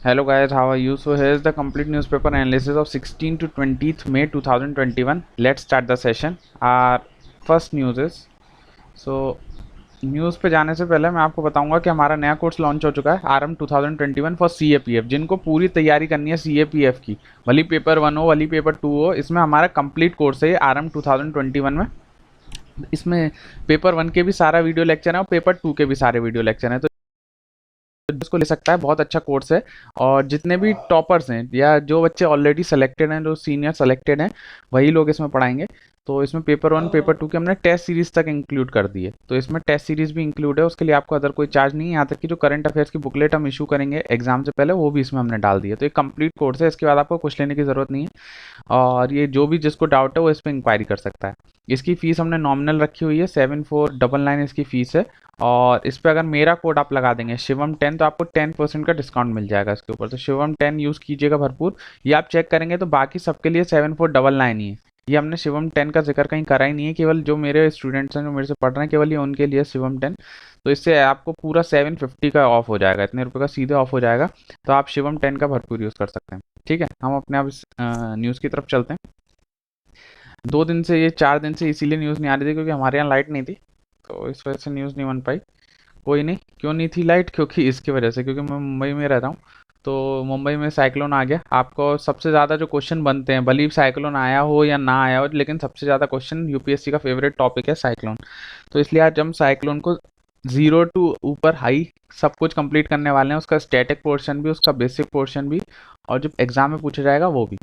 Hello guys, how are you? So here's the complete newspaper analysis of 16 to 20th May 2021. Let's start the session. Our first news is so news पे जाने से पहले मैं आपको बताऊंगा कि हमारा नया कोर्स लॉन्च हो चुका है आरएम 2021 फॉर सीएपीएफ। जिनको पूरी तैयारी करनी है सीएपीएफ की, भली पेपर 1 हो भली पेपर 2 हो, इसमें हमारा कंप्लीट कोर्स है आरएम 2021 में। इसमें पेपर 1 के भी सारा वीडियो लेक्चर है और पेपर 2 के भी सारे वीडियो लेक्चर हैं, तो इसको ले सकता है। बहुत अच्छा कोर्स है और जितने भी टॉपर्स हैं या जो बच्चे ऑलरेडी सेलेक्टेड हैं, जो सीनियर सेलेक्टेड हैं, वही लोग इसमें पढ़ाएंगे। तो इसमें पेपर 1 पेपर 2 के हमने टेस्ट सीरीज तक इंक्लूड कर दी है, तो इसमें टेस्ट सीरीज भी इंक्लूड है। उसके लिए आपको अदर कोई चार्ज नहीं है। यहाँ तक कि जो करंट अफेयर्स की बुकलेट हम इशू करेंगे एग्जाम से पहले, वो भी इसमें हमने डाल दी है। तो एक कंप्लीट कोर्स है, इसके बाद आपको कुछ लेने की ज़रूरत नहीं है। और ये जो भी जिसको डाउट है वो इस पर इंक्वायरी कर सकता है। इसकी फ़ीस हमने नॉमिनल रखी हुई है, 7499 इसकी फ़ीस है। और इस पर अगर मेरा कोड आप लगा देंगे शिवम 10, तो आपको 10% का डिस्काउंट मिल जाएगा इसके ऊपर। तो शिवम 10 यूज़ कीजिएगा भरपूर। ये आप चेक करेंगे तो बाकी सबके लिए 7499 ही है। ये हमने शिवम 10 का जिक्र कहीं करा ही नहीं है, केवल जो मेरे स्टूडेंट्स हैं जो मेरे से पढ़ रहे हैं केवल ये उनके लिए शिवम 10। तो इससे आपको पूरा 750 का ऑफ हो जाएगा, इतने रुपये का सीधे ऑफ हो जाएगा। तो आप शिवम 10 का भरपूर यूज़ कर सकते हैं। ठीक है, हम अपने आप इस न्यूज़ की तरफ चलते हैं। 2 दिन से, ये 4 दिन से इसीलिए न्यूज़ नहीं आ रही थी क्योंकि हमारे यहाँ लाइट नहीं थी, तो इस वजह से न्यूज़ नहीं बन पाई। कोई नहीं, क्यों नहीं थी लाइट? क्योंकि इसकी वजह से, क्योंकि मैं मुंबई में रहता हूँ। तो मुंबई में साइक्लोन आ गया। आपको सबसे ज़्यादा जो क्वेश्चन बनते हैं, भले साइक्लोन आया हो या ना आया हो, लेकिन सबसे ज़्यादा क्वेश्चन यूपीएससी का फेवरेट टॉपिक है साइक्लोन। तो इसलिए आज हम साइक्लोन को 0 टू ऊपर हाई सब कुछ कंप्लीट करने वाले हैं। उसका स्टैटिक पोर्शन भी, उसका बेसिक पोर्शन भी, और जो एग्जाम में पूछा जाएगा वो भी।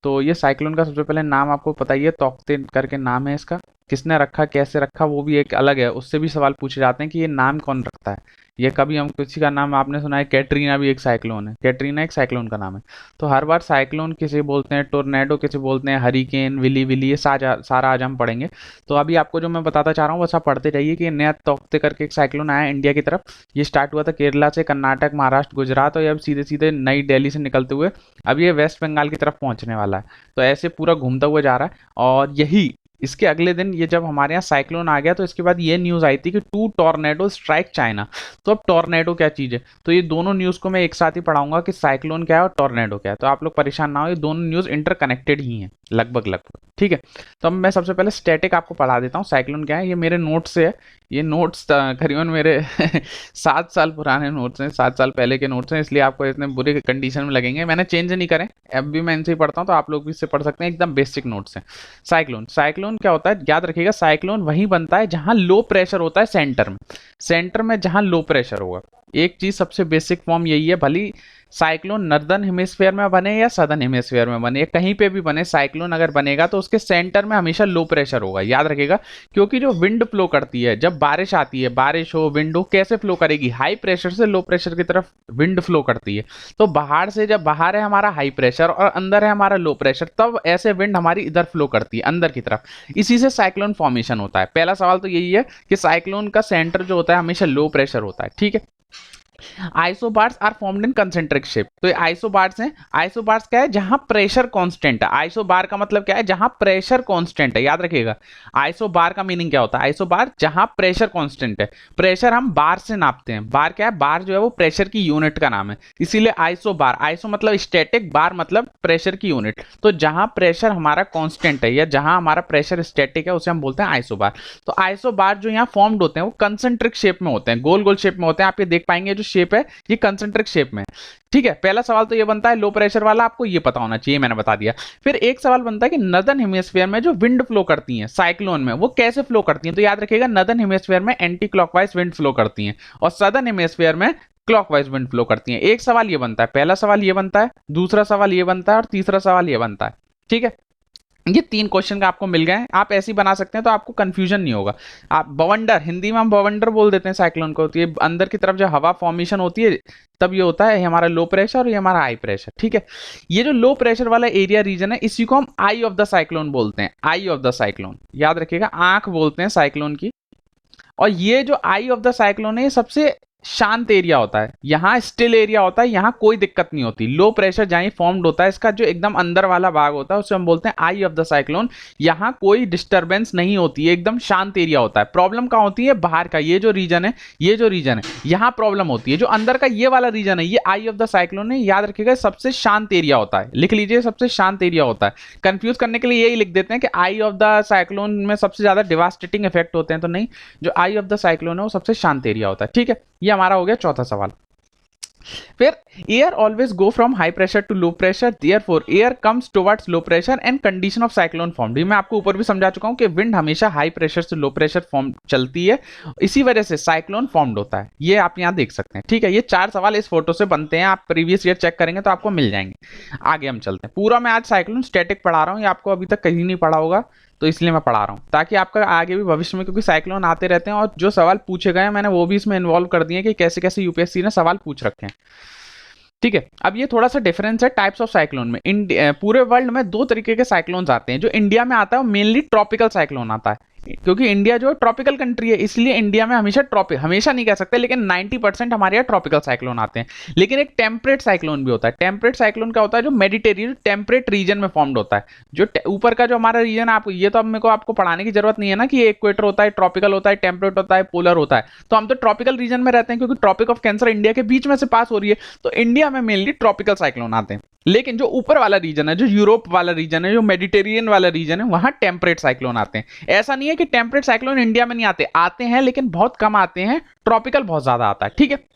तो ये साइक्लोन का सबसे पहले नाम आपको पता ही है, तौकते करके नाम है इसका। किसने रखा, कैसे रखा, वो भी एक अलग है, उससे भी सवाल पूछे जाते हैं कि ये नाम कौन रखता है। ये कभी हम किसी का नाम आपने सुना है, कैटरीना भी एक साइक्लोन है, कैटरीना एक साइक्लोन का नाम है। तो हर बार साइक्लोन किसे बोलते हैं, टोर्नेडो किसे बोलते हैं, हरिकेन, विली विली, ये सारा आज हम पढ़ेंगे। तो अभी आपको जो मैं बताता चाह रहा हूँ बस आप पढ़ते जाइए कि नया तौकते करके एक साइक्लोन आया इंडिया की तरफ। ये स्टार्ट हुआ था केरला से, कर्नाटक, महाराष्ट्र, गुजरात, और ये अब सीधे सीधे नई दिल्ली से निकलते हुए अब ये वेस्ट बंगाल की तरफ पहुंचने वाला है। तो ऐसे पूरा घूमता हुआ जा रहा है। और यही इसके अगले दिन ये जब हमारे यहाँ साइक्लोन आ गया, तो इसके बाद ये न्यूज़ आई थी कि 2 टॉर्नेडो स्ट्राइक चाइना। तो अब टॉर्नेडो क्या चीज़ है, तो ये दोनों न्यूज़ को मैं एक साथ ही पढ़ाऊंगा कि साइक्लोन क्या है और टॉर्नेडो क्या है। तो आप लोग परेशान ना हो, ये दोनों न्यूज़ इंटरकनेक्टेड ही हैं लगभग लगभग। ठीक है, तो अब मैं सबसे पहले स्टैटिक आपको पढ़ा देता हूँ। साइक्लोन क्या है, ये मेरे नोट्स से है। ये नोट्स करीबन मेरे 7 साल पुराने नोट्स हैं, 7 साल पहले के नोट्स हैं, इसलिए आपको इतने बुरे कंडीशन में लगेंगे। मैंने चेंज नहीं करे, अब भी मैं इनसे ही पढ़ता हूँ, तो आप लोग भी इससे पढ़ सकते हैं, एकदम बेसिक नोट्स हैं। साइक्लोन, साइक्लोन क्या होता है याद रखिएगा, साइक्लोन वहीं बनता है जहां लो प्रेशर होता है सेंटर में। सेंटर में जहां लो प्रेशर होगा, एक चीज सबसे बेसिक फॉर्म यही है, भली साइक्लोन नॉर्दर्न हेमिस्फीयर में बने या सदर्न हेमिस्फीयर में बने, कहीं पे भी बने, साइक्लोन अगर बनेगा तो उसके सेंटर में हमेशा लो प्रेशर होगा, याद रखिएगा। क्योंकि जो विंड फ्लो करती है, जब बारिश आती है, बारिश हो, विंड हो, कैसे फ्लो करेगी, हाई प्रेशर से लो प्रेशर की तरफ विंड फ्लो करती है। तो बाहर से, जब बाहर है हमारा हाई प्रेशर और अंदर है हमारा लो प्रेशर, तब ऐसे विंड हमारी इधर फ्लो करती है अंदर की तरफ। इसी से साइक्लोन फॉर्मेशन होता है। पहला सवाल तो यही है कि साइक्लोन का सेंटर जो होता है हमेशा लो प्रेशर होता है। ठीक है, isobars are formed in concentric shape. तो ये आइसोबार्स हैं। आइसोबार्स क्या है, जहां प्रेशर कांस्टेंट है। आइसोबार का मतलब क्या है, जहां प्रेशर कांस्टेंट है, याद रखिएगा। आइसोबार का मीनिंग क्या होता है, आइसोबार जहां प्रेशर कांस्टेंट है। प्रेशर हम बार से नापते हैं, बार क्या है, बार जो है वो प्रेशर की यूनिट का नाम है, इसीलिए आइसोबार। आइसो मतलब स्टैटिक, बार मतलब प्रेशर की यूनिट। तो जहां प्रेशर हमारा कांस्टेंट है या जहां हमारा प्रेशर स्टैटिक है उसे हम बोलते हैं आइसोबार। तो आइसोबार जो यहाँ फॉर्म्ड होते हैं वो कंसेंट्रिक शेप में होते हैं, गोल गोल शेप में होते हैं। आप ये देख पाएंगे जो शेप है ये कंसेंट्रिक शेप में है। ठीक है, पहला सवाल तो ये बनता है लो प्रेशर वाला, आपको ये पता होना चाहिए, मैंने बता दिया। फिर एक सवाल बनता है कि नॉर्दर्न हेमिस्फीयर में जो विंड फ्लो करती हैं साइक्लोन में, वो कैसे फ्लो करती हैं। तो याद रखिएगा, नॉर्दर्न हेमिस्फीयर में एंटी क्लॉकवाइज विंड फ्लो करती हैं और सदर्न हेमिस्फीयर में क्लॉकवाइज विंड फ्लो करती हैं। एक सवाल ये बनता है, पहला सवाल ये बनता है, दूसरा सवाल ये बनता है और तीसरा सवाल ये बनता है। ठीक है, ये 3 क्वेश्चन का आपको मिल गए हैं। आप ऐसे ही बना सकते हैं तो आपको कंफ्यूजन नहीं होगा। आप बवंडर, हिंदी में हम बवंडर बोल देते हैं साइक्लोन को। तो ये अंदर की तरफ जब हवा फॉर्मेशन होती है तब ये होता है, ये हमारा लो प्रेशर और ये हमारा हाई प्रेशर। ठीक है, ये जो लो प्रेशर वाला एरिया रीजन है इसी को हम आई ऑफ द साइक्लोन बोलते हैं। आई ऑफ द साइक्लोन, याद रखिएगा, आंख बोलते हैं साइक्लोन की। और ये जो आई ऑफ द साइक्लोन है ये सबसे शांत एरिया होता है, यहाँ स्टिल एरिया होता है, यहाँ कोई दिक्कत नहीं होती। लो प्रेशर जहाँ फॉर्म्ड होता है, इसका जो एकदम अंदर वाला भाग होता है उसे हम बोलते हैं आई ऑफ द साइक्लोन। यहाँ कोई डिस्टर्बेंस नहीं होती है, एकदम शांत एरिया होता है। प्रॉब्लम कहाँ होती है? बाहर का ये जो रीजन है, ये जो रीजन है, यहाँ प्रॉब्लम होती है। जो अंदर का ये वाला रीजन है, ये आई ऑफ द साइक्लोन है, याद रखिएगा सबसे शांत एरिया होता है, लिख लीजिए सबसे शांत एरिया होता है। कंफ्यूज करने के लिए यही लिख देते हैं कि आई ऑफ द साइक्लोन में सबसे ज्यादा डिवास्टेटिंग इफेक्ट होते हैं, तो नहीं, जो आई ऑफ द साइक्लोन है वो सबसे शांत एरिया होता है। ठीक है, ये हमारा हो गया चौथा सवाल। फिर air always go from high pressure to low pressure, therefore air comes towards low pressure and condition of cyclone formed. मैं आपको ऊपर भी समझा चुका हूं कि विंड हमेशा हाई प्रेशर से लो प्रेशर फॉर्म चलती है, इसी वजह से साइक्लोन फॉर्म्ड होता है। ये आप यहां देख सकते हैं। ठीक है, ये 4 सवाल इस फोटो से बनते हैं, आप प्रीवियस ईयर चेक करेंगे तो आपको मिल जाएंगे। आगे हम चलते हैं। पूरा मैं आज साइक्लोन स्टैटिक पढ़ा रहा हूं, ये आपको अभी तक कहीं नहीं पढ़ा होगा, तो इसलिए मैं पढ़ा रहा हूं, ताकि आपका आगे भी भविष्य में, क्योंकि साइक्लोन आते रहते हैं और जो सवाल पूछे गए हैं मैंने वो भी इसमें इन्वॉल्व कर दिए कि कैसे कैसे यूपीएससी ने सवाल पूछ रखे हैं। ठीक है, अब ये थोड़ा सा डिफरेंस है टाइप्स ऑफ साइक्लोन में। पूरे वर्ल्ड में 2 तरीके के साइक्लोन्स आते हैं। जो इंडिया में आता है वो मेनली ट्रॉपिकल साइक्लोन आता है, क्योंकि इंडिया जो है ट्रॉपिकल कंट्री है, इसलिए इंडिया में हमेशा नहीं कह सकते, लेकिन 90% हमारे यहाँ ट्रॉपिकल साइक्लोन आते हैं। लेकिन एक टेम्परेट साइक्लोन भी होता है। टेम्परेट साइक्लोन क्या होता है? जो मेडिटेरियन टेम्परेट रीजन में फॉर्म्ड होता है। जो ऊपर का जो हमारा रीजन है, आप ये तो अब मेरे को आपको पढ़ाने की जरूरत नहीं है ना कि ये इक्वेटर होता है, ट्रॉपिकल होता है, टेम्परेट होता है, पोलर होता है। तो हम तो ट्रॉपिकल रीजन में रहते हैं, क्योंकि ट्रॉपिक ऑफ कैंसर इंडिया के बीच में से पास हो रही है, तो इंडिया में मेनली ट्रॉपिकल साइक्लोन आते हैं। लेकिन जो ऊपर वाला रीजन है, जो यूरोप वाला रीजन है, जो मेडिटेरियन वाला रीजन है, वहां टेम्परेट साइक्लोन आते हैं। ऐसा नहीं है कि टेम्परेट साइक्लोन इंडिया में नहीं आते हैं, लेकिन बहुत कम आते हैं। ट्रॉपिकल बहुत ज्यादा आता है। ठीक है,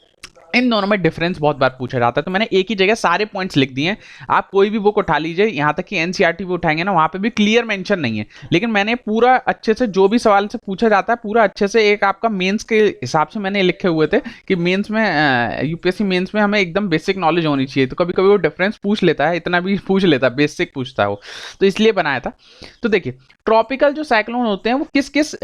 इन दोनों में डिफरेंस बहुत बार पूछा जाता है, तो मैंने एक ही जगह सारे पॉइंट्स लिख दिए हैं। आप कोई भी बुक उठा लीजिए, यहां तक कि एनसीईआरटी भी उठाएंगे ना, वहां पे भी क्लियर मेंशन नहीं है, लेकिन मैंने पूरा अच्छे से जो भी सवाल से पूछा जाता है पूरा अच्छे से एक आपका मेंस के हिसाब से मैंने लिखे हुए थे कि मेंस में यूपीएससी मेंस में हमें एकदम बेसिक नॉलेज होनी चाहिए। तो कभी कभी वो डिफरेंस पूछ लेता है, इतना भी पूछ लेता है, बेसिक पूछता है वो, तो इसलिए बनाया था। तो देखिए, ट्रॉपिकल जो साइक्लोन होते हैं वो किस किस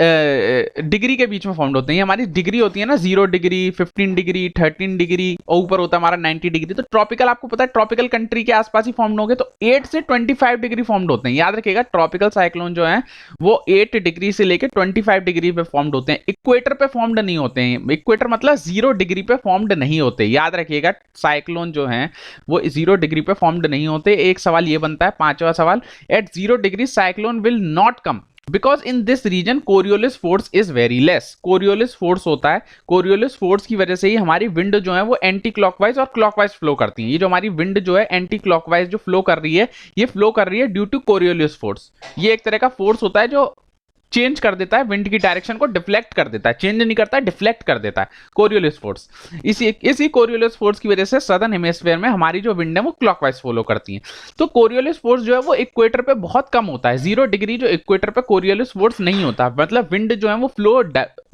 डिग्री के बीच में फॉर्म होते हैं? हमारी डिग्री होती है ना, 0 डिग्री, 15 डिग्री, 13 डिग्री, और ऊपर होता है हमारा 90 डिग्री। तो ट्रॉपिकल आपको पता है ट्रॉपिकल कंट्री के आसपास ही फॉर्म होंगे, तो 8 से 25 डिग्री फॉर्म्ड होते हैं। याद रखिएगा, ट्रॉपिकल साइक्लोन जो है वो 8 डिग्री से लेकर 25 डिग्री पे फॉर्म्ड होते हैं। इक्वेटर पे फॉर्म्ड नहीं होते हैं। इक्वेटर मतलब 0 डिग्री पे फॉर्म्ड नहीं होते। याद रखिएगा, साइक्लोन जो है वो 0 डिग्री पे फॉर्म्ड नहीं होते। एक सवाल ये बनता है, 5वां सवाल, at 0 degree cyclone will not come because in this region Coriolis force is very less. Coriolis force होता है, कोरियोलिस फोर्स की वजह से ही हमारी विंड जो है वो एंटी क्लॉकवाइज और क्लॉकवाइज फ्लो करती है। ये जो हमारी विंड जो है एंटी क्लॉकवाइज जो फ्लो कर रही है, ये फ्लो कर रही है ड्यू टू कोरियोलिस फोर्स। ये एक तरह का फोर्स होता है जो चेंज कर देता है विंड की डायरेक्शन को, डिफ्लेक्ट कर देता है, चेंज नहीं करता है, डिफ्लेक्ट कर देता है, कोरियोलिस फोर्स। इसी कोरियोलिस फोर्स की वजह से सदर्न हेमिस्फीयर में हमारी जो विंड है वो क्लॉकवाइज फॉलो करती है। तो कोरियोलिस फोर्स जो है वो इक्वेटर पे बहुत कम होता है। 0 डिग्री जो इक्वेटर पे कोरियोलिस फोर्स नहीं होता, मतलब विंड जो है वो फ्लो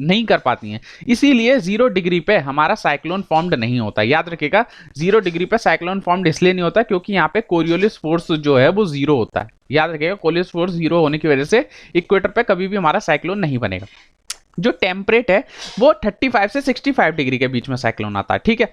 नहीं कर पाती है, इसीलिए 0 डिग्री पे हमारा साइक्लोन फॉर्म्ड नहीं होता। याद रखिएगा, 0 डिग्री पे साइक्लोन फॉर्म्ड इसलिए नहीं होता क्योंकि यहाँ पे कोरियोलिस फोर्स जो है वो 0 होता है। याद रखिएगा, कोरियोलिस फोर्स 0 होने की वजह से इक्वेटर पे कभी भी हमारा साइक्लोन नहीं बनेगा। जो टेम्परेट है वो 35 से 65 डिग्री के बीच में साइक्लोन आता है। ठीक है,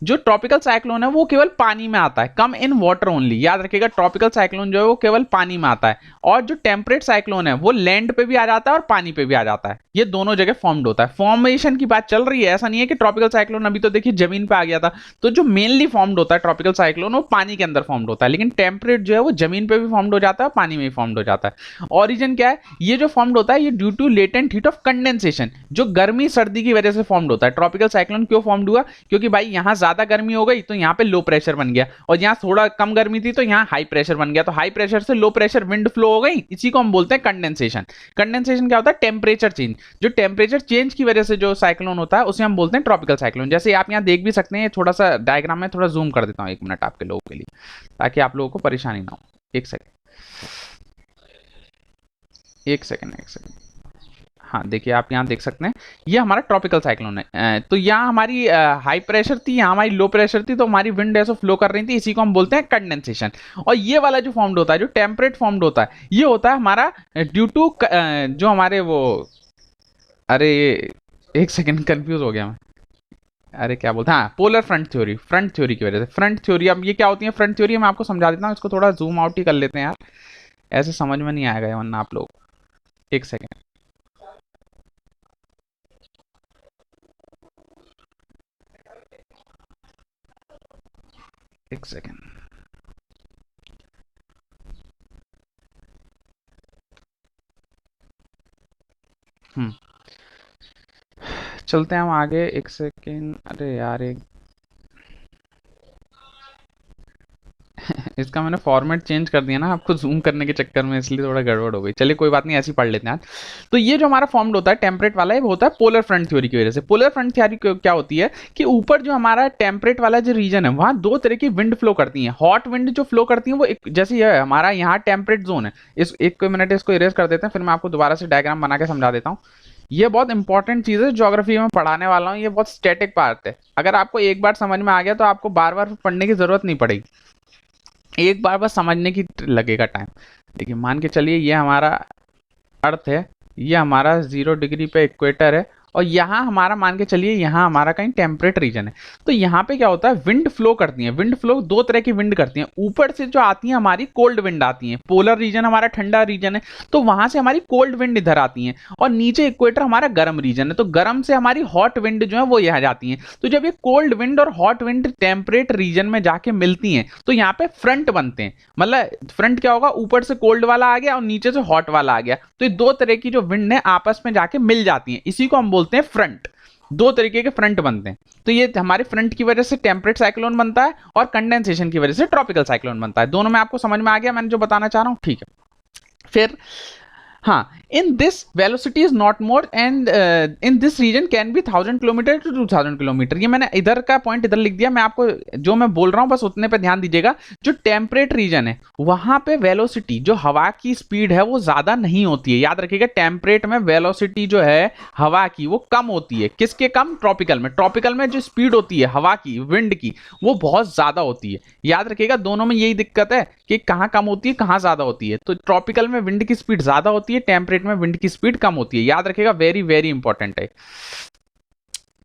जो ट्रॉपिकल साइक्लोन है वो केवल पानी में आता है, कम इन वाटर ओनली। याद रखिएगा, ट्रॉपिकल साइक्लोन जो है वो केवल पानी में आता है, और जो टेम्परेट साइक्लोन है वो लैंड पे भी आ जाता है और पानी पे भी आ जाता है। ये दोनों जगह फॉर्म्ड होता है। फॉर्मेशन की बात चल रही है, ऐसा नहीं है कि ट्रॉपिकल साइक्लोन अभी तो देखिए जमीन पे आ गया था। तो जो मेनली फॉर्म्ड होता है ट्रॉपिकल साइक्लोन वो पानी के अंदर फॉर्म्ड होता है, लेकिन टेम्परेट जो है वो जमीन पे भी फॉर्म्ड हो जाता है और पानी में भी फॉर्म्ड हो जाता है। ऑरिजिन क्या है? ये जो फॉर्म्ड होता है ये due to latent heat of condensation, जो गर्मी सर्दी की वजह से फॉर्म्ड होता है। ट्रॉपिकल साइक्लोन क्यों फॉर्म्ड हुआ? क्योंकि भाई यहां ज्यादा गर्मी हो गई तो यहां पे लो प्रेशर बन गया, और यहां थोड़ा कम गर्मी थी तो यहां हाई प्रेशर बन गया, तो हाई प्रेशर से लो प्रेशर विंड फ्लो हो गई। इसी को हम बोलते हैं कंडेंसेशन। कंडेंसेशन क्या होता है? Temperature change. जो टेम्परेचर चेंज की वजह से जो साइक्लोन होता है उसे हम बोलते हैं ट्रॉपिकल साइक्लोन। जैसे आप यहां देख भी सकते हैं, थोड़ा सा डायग्राम में थोड़ा जूम कर देता हूं 1 मिनट आपके लोगों के लिए, ताकि आप लोगों को परेशानी ना हो। एक सेकेंड। हाँ, देखिए आप यहाँ देख सकते हैं, ये हमारा ट्रॉपिकल साइक्लोन है। तो यहाँ हमारी हाई प्रेशर थी, यहाँ हमारी लो प्रेशर थी, तो हमारी विंड ऐसे फ्लो कर रही थी, इसी को हम बोलते हैं कंडेंसेशन। और ये वाला जो फॉर्म्ड होता है, जो टेम्परेट फॉर्म्ड होता है, ये होता है हमारा ड्यू टू जो हमारे वो, अरे एक सेकेंड कंफ्यूज हो गया मैं, अरे क्या बोलते हैं, हाँ, polar front theory. Front theory की वजह से। फ्रंट थ्योरी, अब ये क्या होती है फ्रंट थ्योरी, मैं आपको समझा देता हूँ। इसको थोड़ा जूम आउट ही कर लेते हैं यार, ऐसे समझ में नहीं आएगा वरना आप लोग। एक सेकेंड। एक सेकेंड। चलते हैं हम आगे। एक सेकेंड, अरे यार एक इसका मैंने फॉर्मेट चेंज कर दिया ना आपको जूम करने के चक्कर में, इसलिए थोड़ा गड़बड़ हो गई। चलिए कोई बात नहीं, ऐसे ही पढ़ लेते हैं आज। तो ये जो हमारा फॉर्म्ड होता है टेम्परेट वाला, ये होता है पोलर फ्रंट थ्योरी की वजह से। पोलर फ्रंट थ्योरी क्या होती है कि ऊपर जो हमारा टेम्परेट वाला जो रीजन है वहां दो तरह की विंड फ्लो करती है। हॉट विंड जो फ्लो करती है वो जैसे ये हमारा यहाँ टेम्परेट जोन है। इस एक मिनट इसको इरेज कर देते हैं, फिर मैं आपको दोबारा से डायग्राम बना के समझा देता हूँ। ये बहुत इंपॉर्टेंट चीज है, ज्योग्राफी में पढ़ाने वाला हूँ। ये बहुत स्टैटिक पार्ट है, अगर आपको एक बार समझ में आ गया तो आपको बार बार पढ़ने की जरूरत नहीं पड़ेगी, एक बार बस समझने की लगेगा टाइम। देखिए मान के चलिए ये हमारा अर्थ है, ये हमारा 0 डिग्री पे इक्वेटर है, और यहाँ हमारा मान के चलिए यहाँ हमारा कहीं टेम्परेट रीजन है। तो यहाँ पे क्या होता है, विंड फ्लो करती है। विंड फ्लो दो तरह की विंड करती है। ऊपर से जो आती है हमारी कोल्ड विंड आती है, पोलर रीजन हमारा ठंडा रीजन है, तो वहां से हमारी कोल्ड विंड इधर आती है, और नीचे इक्वेटर हमारा गर्म रीजन है, तो गर्म से हमारी हॉट विंड जो है वो यहाँ जाती है। तो जब ये कोल्ड विंड और हॉट विंड टेम्परेट रीजन में जाके मिलती हैं तो यहाँ पे फ्रंट बनते हैं। मतलब फ्रंट क्या होगा, ऊपर से कोल्ड वाला आ गया और नीचे से हॉट वाला आ गया, तो ये दो तरह की जो विंड है आपस में जाके मिल जाती हैं, इसी को हम बोलते हैं फ्रंट। दो तरीके के फ्रंट बनते हैं। तो ये हमारे फ्रंट की वजह से टेम्परेट साइक्लोन बनता है, और कंडेंसेशन की वजह से ट्रॉपिकल साइक्लोन बनता है। दोनों में आपको समझ में आ गया मैंने जो बताना चाह रहा हूं, ठीक है। फिर हाँ, in this velocity is not more and in this region can be 1000 kilometre to 2000 kilometre. ये मैंने इधर का पॉइंट इधर लिख दिया, मैं आपको जो मैं बोल रहा हूँ बस उतने पे ध्यान दीजिएगा। जो टेम्परेट रीजन है वहां पे वेलोसिटी, जो हवा की स्पीड है वो ज्यादा नहीं होती है। याद रखिएगा टेम्परेट में वेलोसिटी जो है हवा की वो कम होती है। किसके कम, ट्रॉपिकल में। ट्रॉपिकल में जो स्पीड होती है हवा की, विंड की, वो बहुत ज्यादा होती है। याद रखिएगा दोनों में यही दिक्कत है कि कहाँ कम होती है कहाँ ज्यादा होती है। तो ट्रॉपिकल में विंड की स्पीड ज्यादा होती है, टेम्परेट में विंड की स्पीड कम होती है। याद रखिएगा, वेरी वेरी इंपॉर्टेंट है,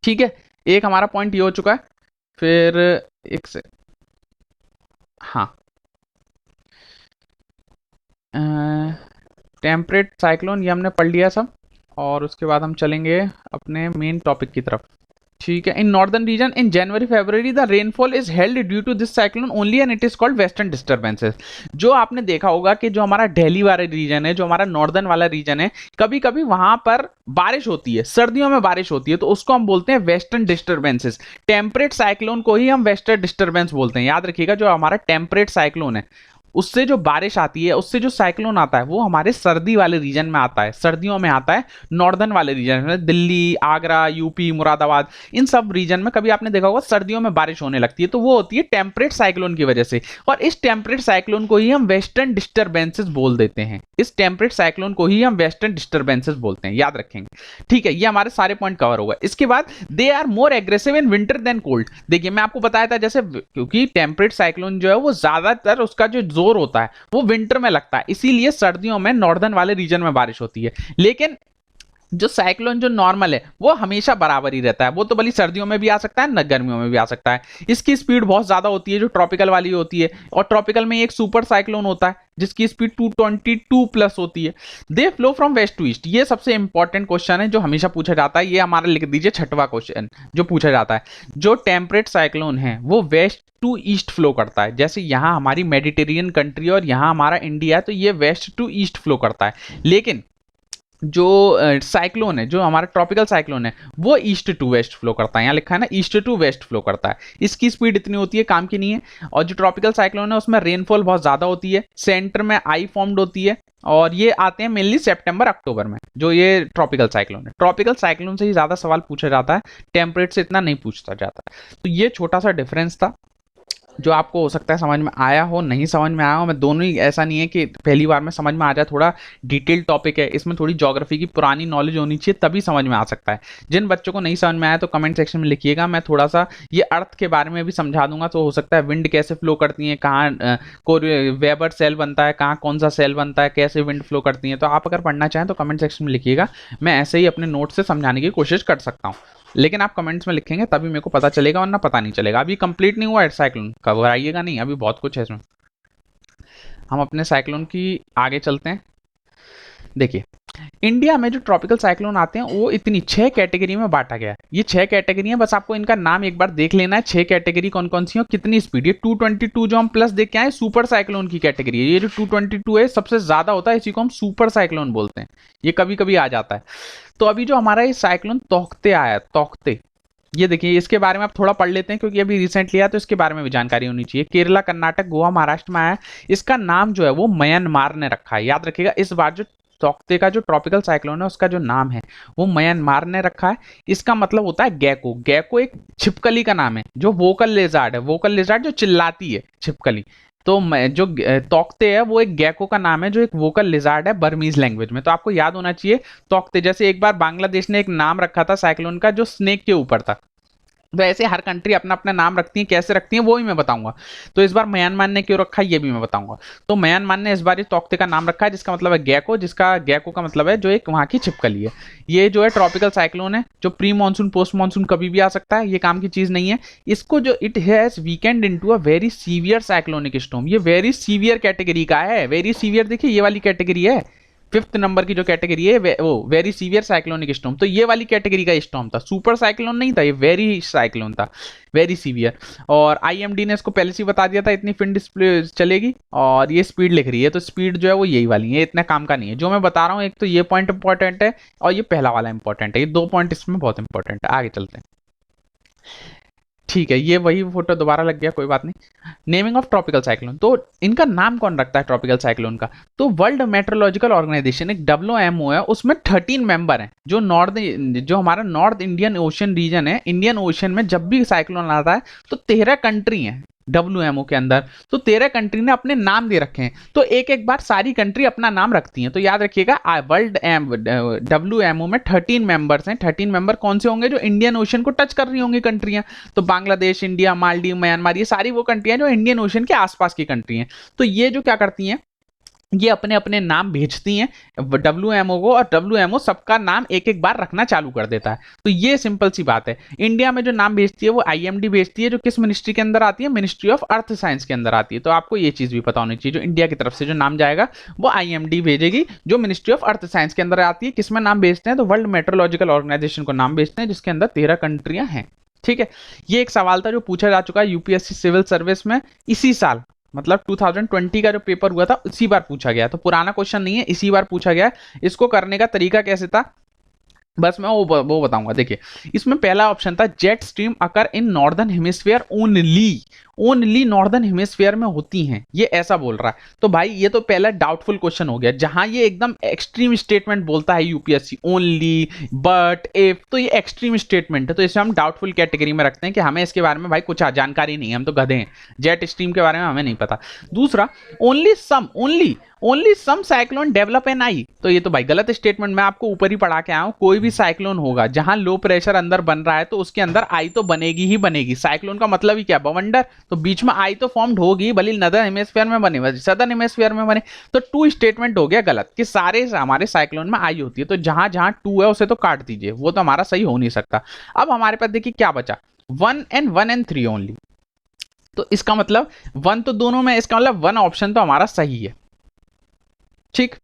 ठीक है। एक हमारा पॉइंट ये हो चुका है। फिर एक से हाँ, टेम्परेट साइक्लोन ये हमने पढ़ लिया सब, और उसके बाद हम चलेंगे अपने मेन टॉपिक की तरफ, ठीक है। In northern region in January February the rainfall is held due to this cyclone only and it is called western disturbances. जो आपने देखा होगा कि जो हमारा दिल्ली वाला रीजन है, जो हमारा नॉर्दर्न वाला रीजन है, कभी कभी वहां पर बारिश होती है, सर्दियों में बारिश होती है, तो उसको हम बोलते हैं वेस्टर्न डिस्टर्बेंसेस। टेम्परेट साइक्लोन को ही हम वेस्टर्न डिस्टर्बेंस बोलते हैं। याद रखिएगा जो हमारा टेम्परेट साइक्लोन है उससे जो बारिश आती है, उससे जो साइक्लोन आता है वो हमारे सर्दी वाले रीजन में आता है, सर्दियों में आता है, नॉर्दर्न वाले रीजन में। दिल्ली, आगरा, यूपी, मुरादाबाद, इन सब रीजन में कभी आपने देखा होगा सर्दियों में बारिश होने लगती है, तो वो होती है टेम्परेट साइक्लोन की वजह से। और इस टेम्परेट साइक्लोन को ही हम वेस्टर्न डिस्टर्बेंसेस बोल देते हैं। इस टेम्परेट साइक्लोन को ही हम वेस्टर्न डिस्टर्बेंसेस बोलते हैं, याद रखेंगे, ठीक है। ये हमारे सारे पॉइंट कवर होगा। इसके बाद they are more aggressive in winter than cold. देखिए मैं आपको बताया था, जैसे क्योंकि टेम्परेट साइक्लोन जो है वो ज्यादातर उसका जो जोर होता है वो विंटर में लगता है, इसीलिए सर्दियों में नॉर्दर्न वाले रीजन में बारिश होती है। लेकिन जो साइक्लोन जो नॉर्मल है वो हमेशा बराबर ही रहता है, वो तो भले सर्दियों में भी आ सकता है न गर्मियों में भी आ सकता है। इसकी स्पीड बहुत ज्यादा होती है जो ट्रॉपिकल वाली होती है, और ट्रॉपिकल में एक सुपर साइक्लोन होता है जिसकी स्पीड 222 प्लस होती है। They flow from west to east. ये सबसे इंपॉर्टेंट क्वेश्चन है जो हमेशा पूछा जाता है, ये हमारा लिख दीजिए छठवां क्वेश्चन जो पूछा जाता है। जो टेम्परेट साइक्लोन है वो वेस्ट टू ईस्ट फ्लो करता है। जैसे यहाँ हमारी मेडिटेरियन कंट्री और यहाँ हमारा इंडिया है, तो ये वेस्ट टू ईस्ट फ्लो करता है। लेकिन जो साइक्लोन है, जो हमारा ट्रॉपिकल साइक्लोन है, वो ईस्ट टू वेस्ट फ्लो करता है। यहाँ लिखा है ना, ईस्ट टू वेस्ट फ्लो करता है। इसकी स्पीड इतनी होती है, काम की नहीं है। और जो ट्रॉपिकल साइक्लोन है उसमें रेनफॉल बहुत ज्यादा होती है, सेंटर में आई फॉर्म्ड होती है, और ये आते हैं मेनली सितंबर अक्टूबर में। जो ये ट्रॉपिकल साइक्लोन है, ट्रॉपिकल साइक्लोन से ही ज्यादा सवाल पूछा जाता है, टेम्परेट से इतना नहीं पूछता जाता। तो ये छोटा सा डिफरेंस था जो आपको हो सकता है समझ में आया हो, नहीं समझ में आया हो। मैं दोनों ही, ऐसा नहीं है कि पहली बार में समझ में आ जाए, थोड़ा डिटेल टॉपिक है, इसमें थोड़ी ज्योग्राफी की पुरानी नॉलेज होनी चाहिए तभी समझ में आ सकता है। जिन बच्चों को नहीं समझ में आया तो कमेंट सेक्शन में लिखिएगा, मैं थोड़ा सा ये अर्थ के बारे में भी समझा दूंगा। तो हो सकता है विंड कैसे फ्लो करती है, कहाँ को वेबर सेल बनता है, कहाँ कौन सा सेल बनता है, कैसे विंड फ्लो करती है। तो आप अगर पढ़ना चाहें तो कमेंट सेक्शन में लिखिएगा, मैं ऐसे ही अपने नोट से समझाने की कोशिश कर सकता हूँ। लेकिन आप कमेंट्स में लिखेंगे तभी मेरे को पता चलेगा, वरना पता नहीं चलेगा। अभी कंप्लीट नहीं हुआ है साइक्लोन, घबराइएगा नहीं, अभी बहुत कुछ है इसमें। हम अपने साइक्लोन की आगे चलते हैं। देखिए इंडिया में जो ट्रॉपिकल साइक्लोन आते हैं वो इतनी 6 कैटेगरी में बांटा गया है। ये 6 कैटेगरी है, बस आपको इनका नाम एक बार देख लेना है। 6 कैटेगरी कौन कौन सी है, कितनी स्पीड। ये 222 जो हम प्लस देख के आए सुपर साइक्लोन की कैटेगरी है। ये जो 222 है सबसे ज्यादा होता है, इसी को हम सुपर साइक्लोन बोलते हैं। ये कभी कभी आ जाता है। तो अभी जो हमारा ये साइक्लोन तौकते आया, तौकते, ये देखिए इसके बारे में आप थोड़ा पढ़ लेते हैं क्योंकि अभी रिसेंटली आया तो इसके बारे में भी जानकारी होनी चाहिए। केरला, कर्नाटक, गोवा, महाराष्ट्र में आया। इसका नाम जो है वो म्यांमार ने रखा है। याद रखिएगा इस बार जो तौकते का जो ट्रॉपिकल साइक्लोन है उसका जो नाम है वो म्यांमार ने रखा है। इसका मतलब होता है गैको। गैको एक छिपकली का नाम है जो वोकल लेजार्ड है। वोकल लेजार्ड जो चिल्लाती है, छिपकली। तो जो तौकते है वो एक गैको का नाम है जो एक वोकल लिजार्ड है बर्मीज लैंग्वेज में। तो आपको याद होना चाहिए तौकते। जैसे एक बार बांग्लादेश ने एक नाम रखा था साइक्लोन का जो स्नेक के ऊपर था, तो ऐसे हर कंट्री अपना अपना नाम रखती है। कैसे रखती है वो भी मैं बताऊंगा। तो इस बार म्यांमार ने क्यों रखा है ये भी मैं बताऊंगा। तो म्यांमार ने इस बार तौकते का नाम रखा है जिसका मतलब है गैको, जिसका गैको का मतलब है जो एक वहां की छिपकली है। ये जो है ट्रॉपिकल साइक्लोन है जो प्री मानसून पोस्ट मानसून कभी भी आ सकता है, ये काम की चीज नहीं है। इसको जो it has weekend into a very severe cyclonic storm, ये वेरी सीवियर कैटेगरी का है। वेरी सीवियर देखिए ये वाली कैटेगरी है, 5th नंबर की जो कैटेगरी है वो वेरी सीवियर साइक्लोनिक स्टॉर्म। तो ये वाली कैटेगरी का स्टॉर्म था, सुपर साइक्लोन नहीं था, ये वेरी साइक्लोन था, वेरी सीवियर। और आईएमडी ने इसको पहले से बता दिया था इतनी फिन डिस्प्ले चलेगी, और ये स्पीड लिख रही है। तो स्पीड जो है वो यही वाली है, इतना काम का नहीं है जो मैं बता रहा हूँ। एक तो ये पॉइंट इंपॉर्टेंट है और ये पहला वाला इंपॉर्टेंट है। ये 2 पॉइंट इसमें बहुत इंपॉर्टेंट है। आगे चलते हैं। ठीक है, ये वही फोटो दोबारा लग गया, कोई बात नहीं। नेमिंग ऑफ ट्रॉपिकल साइक्लोन, तो इनका नाम कौन रखता है ट्रॉपिकल साइक्लोन का? तो वर्ल्ड मेट्रोलॉजिकल ऑर्गेनाइजेशन एक WMO है, उसमें 13 मेंबर हैं। जो हमारा नॉर्थ इंडियन ओशन रीजन है, इंडियन ओशन में जब भी साइक्लोन आता है तो 13 कंट्री हैं WMO के अंदर। तो 13 कंट्री ने अपने नाम दे रखे हैं। तो एक एक बार सारी कंट्री अपना नाम रखती हैं। तो याद रखिएगा वर्ल्ड WMO में 13 मेंबर्स हैं। 13 मेंबर कौन से होंगे? जो इंडियन ओशन को टच कर रही होंगी कंट्रियां। तो बांग्लादेश, इंडिया, मालदीव, म्यांमार, ये सारी वो कंट्रियां जो इंडियन ओशन के आसपास की कंट्री हैं। तो ये जो क्या करती हैं, ये अपने अपने नाम भेजती हैं WMO को, और WMO सबका नाम एक एक बार रखना चालू कर देता है। तो ये सिंपल सी बात है। इंडिया में जो नाम भेजती है वो IMD भेजती है, जो किस मिनिस्ट्री के अंदर आती है? मिनिस्ट्री ऑफ अर्थ साइंस के अंदर आती है। तो आपको ये चीज भी पता होनी चाहिए, जो इंडिया की तरफ से जो नाम जाएगा वो IMD भेजेगी, जो मिनिस्ट्री ऑफ अर्थ साइंस के अंदर आती है। किसमें नाम भेजते हैं? तो वर्ल्ड मेट्रोलॉजिकल ऑर्गेनाइजेशन को नाम भेजते हैं, जिसके अंदर 13 कंट्रियां हैं। ठीक है, ये एक सवाल था जो पूछा जा चुका है UPSC सिविल सर्विस में इसी साल, मतलब 2020 का जो पेपर हुआ था इसी बार पूछा गया। तो पुराना क्वेश्चन नहीं है, इसी बार पूछा गया। इसको करने का तरीका कैसे था बस मैं वो बताऊंगा। देखिए इसमें पहला ऑप्शन था jet stream occur in northern hemisphere only northern hemisphere में होती हैं, ये ऐसा बोल रहा है। तो भाई ये तो पहला डाउटफुल क्वेश्चन हो गया। जहां ये एकदम एक्सट्रीम स्टेटमेंट बोलता है UPSC, ओनली, बट, इफ, तो ये एक्सट्रीम स्टेटमेंट है। तो इसे हम डाउटफुल कैटेगरी में रखते हैं कि हमें इसके बारे में भाई कुछ जानकारी नहीं है, हम तो गधे हैं, जेट स्ट्रीम के बारे में हमें नहीं पता। दूसरा only some cyclone develop N I, तो ये तो भाई गलत स्टेटमेंट। मैं आपको ऊपर ही पढ़ा के आया हूं, कोई भी साइक्लोन होगा जहां लो प्रेशर अंदर बन रहा है तो उसके अंदर आई तो बनेगी ही बनेगी। साइक्लोन का मतलब ही क्या? बवंडर। तो बीच में आई तो फॉर्म्ड होगी, भले नदर्न हेमिस्फीयर में बने, सदर्न हेमिस्फीयर में बने। तो 2 स्टेटमेंट हो गया गलत कि सारे हमारे साइक्लोन में आई होती है। तो जहां जहां 2 है उसे तो काट दीजिए, वो तो हमारा सही हो नहीं सकता। अब हमारे पास देखिए क्या बचा, 1 and 3 ओनली। तो इसका मतलब 1 तो दोनों में, इसका मतलब 1 ऑप्शन तो हमारा सही है। ठीक,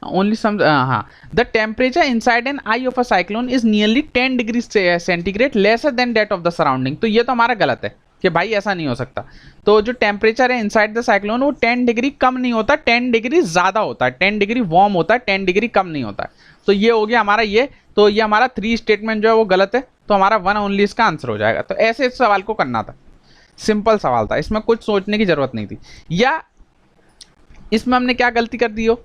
ओनली सम, हाँ, the temperature inside N I of a cyclone is nearly 10 degree centigrade lesser than that of the surrounding. तो ये तो हमारा गलत है कि भाई ऐसा नहीं हो सकता। तो जो टेम्परेचर है इनसाइड द साइक्लोन वो 10 डिग्री कम नहीं होता, 10 डिग्री ज्यादा होता है, 10 डिग्री वार्म होता है, 10 डिग्री कम नहीं होता है। तो ये हो गया हमारा ये। तो ये हमारा 3 स्टेटमेंट जो है वो गलत है। तो हमारा 1 ओनली इसका आंसर हो जाएगा। तो ऐसे इस सवाल को करना था, सिंपल सवाल था, इसमें कुछ सोचने की जरूरत नहीं थी। या इसमें हमने क्या गलती कर दी हो,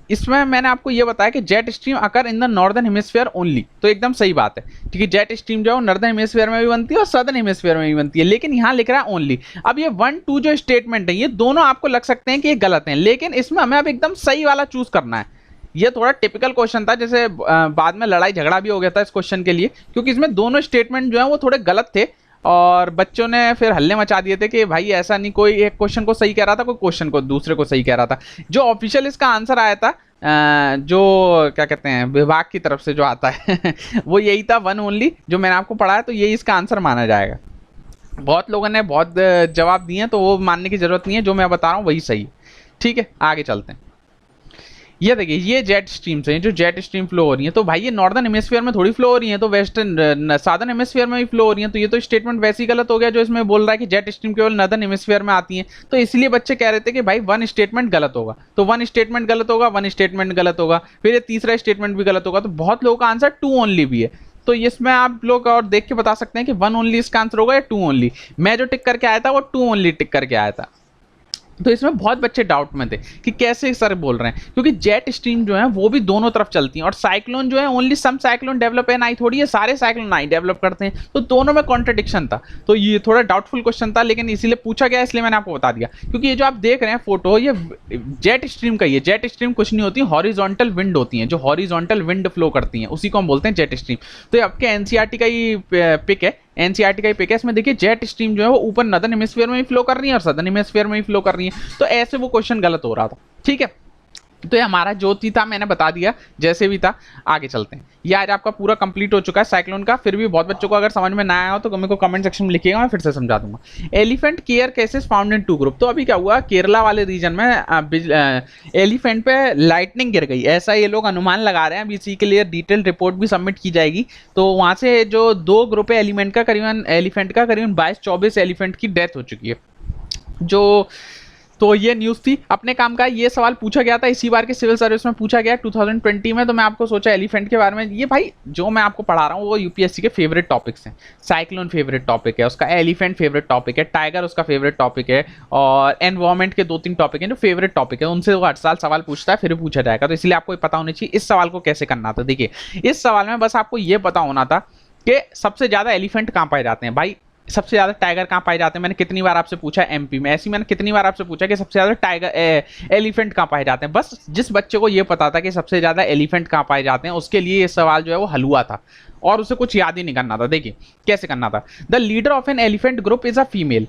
इसमें मैंने आपको ये बताया कि jet stream occur in the northern hemisphere only, तो एकदम सही बात है। ठीक है, जेट स्ट्रीम जो है नॉर्दर्न हेमिस्फीयर में भी बनती है और सदर्न हेमिस्फीयर में भी बनती है, लेकिन यहाँ लिख रहा है ओनली। अब ये 1, 2 जो स्टेटमेंट है ये दोनों आपको लग सकते हैं कि ये गलत हैं, लेकिन इसमें हमें अब एकदम सही वाला चूज करना है। ये थोड़ा टिपिकल क्वेश्चन था, जैसे बाद में लड़ाई झगड़ा भी हो गया था इस क्वेश्चन के लिए, क्योंकि इसमें दोनों स्टेटमेंट जो है वो थोड़े गलत थे और बच्चों ने फिर हल्ले मचा दिए थे कि भाई ऐसा नहीं, कोई एक क्वेश्चन को सही कह रहा था, कोई क्वेश्चन को दूसरे को सही कह रहा था। जो ऑफिशियल इसका आंसर आया था, जो क्या कहते हैं विभाग की तरफ से जो आता है वो यही था 1 ओनली, जो मैंने आपको पढ़ाया। तो यही इसका आंसर माना जाएगा। बहुत लोगों ने बहुत जवाब दिए हैं तो वो मानने की जरूरत नहीं है, जो मैं बता रहा हूँ वही सही। ठीक है, आगे चलते हैं। ये देखिए ये जेट स्ट्रीम्स हैं जो जेट स्ट्रीम फ्लो हो रही है, तो भाई ये नॉर्दर्न हेमिस्फीयर में थोड़ी फ्लो हो रही है, तो वेस्टर्न सादर्न हेमिस्फीयर में भी फ्लो हो रही है, तो ये तो स्टेटमेंट वैसे ही गलत हो गया जो इसमें बोल रहा है कि जेट स्ट्रीम केवल नॉर्दर्न हेमिस्फीयर में आती है। तो इसलिए बच्चे कह रहे थे कि भाई वन स्टेटमेंट गलत होगा, तो वन स्टेटमेंट गलत होगा, वन स्टेटमेंट गलत होगा, फिर ये तीसरा स्टेटमेंट भी गलत होगा, तो बहुत लोगों का आंसर टू ओनली भी है। तो इसमें आप लोग और देख के बता सकते हैं कि वन ओनली इसका आंसर होगा या टू ओनली। मैं जो टिक करके आया था वो टू ओनली टिक करके आया था। तो इसमें बहुत बच्चे डाउट में थे कि कैसे सर बोल रहे हैं, क्योंकि जेट स्ट्रीम जो है वो भी दोनों तरफ चलती हैं, और साइक्लोन जो है only some cyclone develop N I, थोड़ी है सारे साइक्लोन आई डेवलप करते हैं, तो दोनों में कॉन्ट्रडिक्शन था। तो ये थोड़ा डाउटफुल क्वेश्चन था, लेकिन इसीलिए पूछा गया, इसलिए मैंने आपको बता दिया। क्योंकि ये जो आप देख रहे हैं फोटो, ये जेट स्ट्रीम का ही है। जेट स्ट्रीम कुछ नहीं होती, हॉरिजॉन्टल विंड होती है, जो हॉरिजॉन्टल विंड फ्लो करती हैं उसी को हम बोलते हैं जेट स्ट्रीम। तो ये आपके एनसीईआरटी का ही पिक है, एनसीईआरटी का ही पिक है। इसमें देखिए जेट स्ट्रीम जो है वो ऊपर नॉर्दर्न हेमिस्फीयर में भी फ्लो कर रही है और सदर्न हेमिस्फीयर में भी फ्लो कर रही है, तो ऐसे वो क्वेश्चन गलत हो रहा था। ठीक है, तो ये हमारा जो थी था मैंने बता दिया जैसे भी था। आगे चलते हैं, ये आज आपका पूरा कंप्लीट हो चुका है साइक्लोन का। फिर भी बहुत बच्चों को अगर समझ में ना आया हो तो मेरे को कमेंट सेक्शन में लिखिएगा, मैं फिर से समझा दूंगा। Elephant care cases found in two group. तो अभी क्या हुआ, केरला वाले रीजन में एलिफेंट पे लाइटनिंग गिर गई, ऐसा ये लोग अनुमान लगा रहे हैं। अभी इसी के लिए डिटेल रिपोर्ट भी सबमिट की जाएगी। तो वहां से जो दो ग्रुप है एलिफेंट का, करीबन 22-24 एलिफेंट की डेथ हो चुकी है। जो तो ये न्यूज़ थी अपने काम का। ये सवाल पूछा गया था इसी बार के सिविल सर्विस में, पूछा गया 2020 में। तो मैं आपको सोचा एलिफेंट के बारे में, ये भाई जो मैं आपको पढ़ा रहा हूँ वो यूपीएससी के फेवरेट टॉपिक्स हैं। साइक्लोन फेवरेट टॉपिक है उसका, एलिफेंट फेवरेट टॉपिक है, टाइगर उसका फेवरेट टॉपिक है, और एनवायरमेंट के 2-3 टॉपिक हैं जो फेवरेट टॉपिक है, उनसे वो हर साल सवाल पूछता है, फिर पूछा जाएगा। तो इसलिए आपको पता होना चाहिए इस सवाल को कैसे करना था। देखिए इस सवाल में बस आपको ये पता होना था कि सबसे ज्यादा एलिफेंट कहाँ पाए जाते हैं। भाई सबसे ज्यादा टाइगर कहाँ पाए जाते हैं, मैंने कितनी बार आपसे पूछा एमपी में, ऐसी मैंने कितनी बार आपसे पूछा कि सबसे ज्यादा टाइगर एलिफेंट कहाँ पाए जाते हैं। बस जिस बच्चे को ये पता था कि सबसे ज्यादा एलिफेंट कहाँ पाए जाते हैं उसके लिए ये सवाल जो है वो हल हुआ था, और उसे कुछ याद ही नहीं करना था। देखिए कैसे करना था। The leader of an elephant group is a female.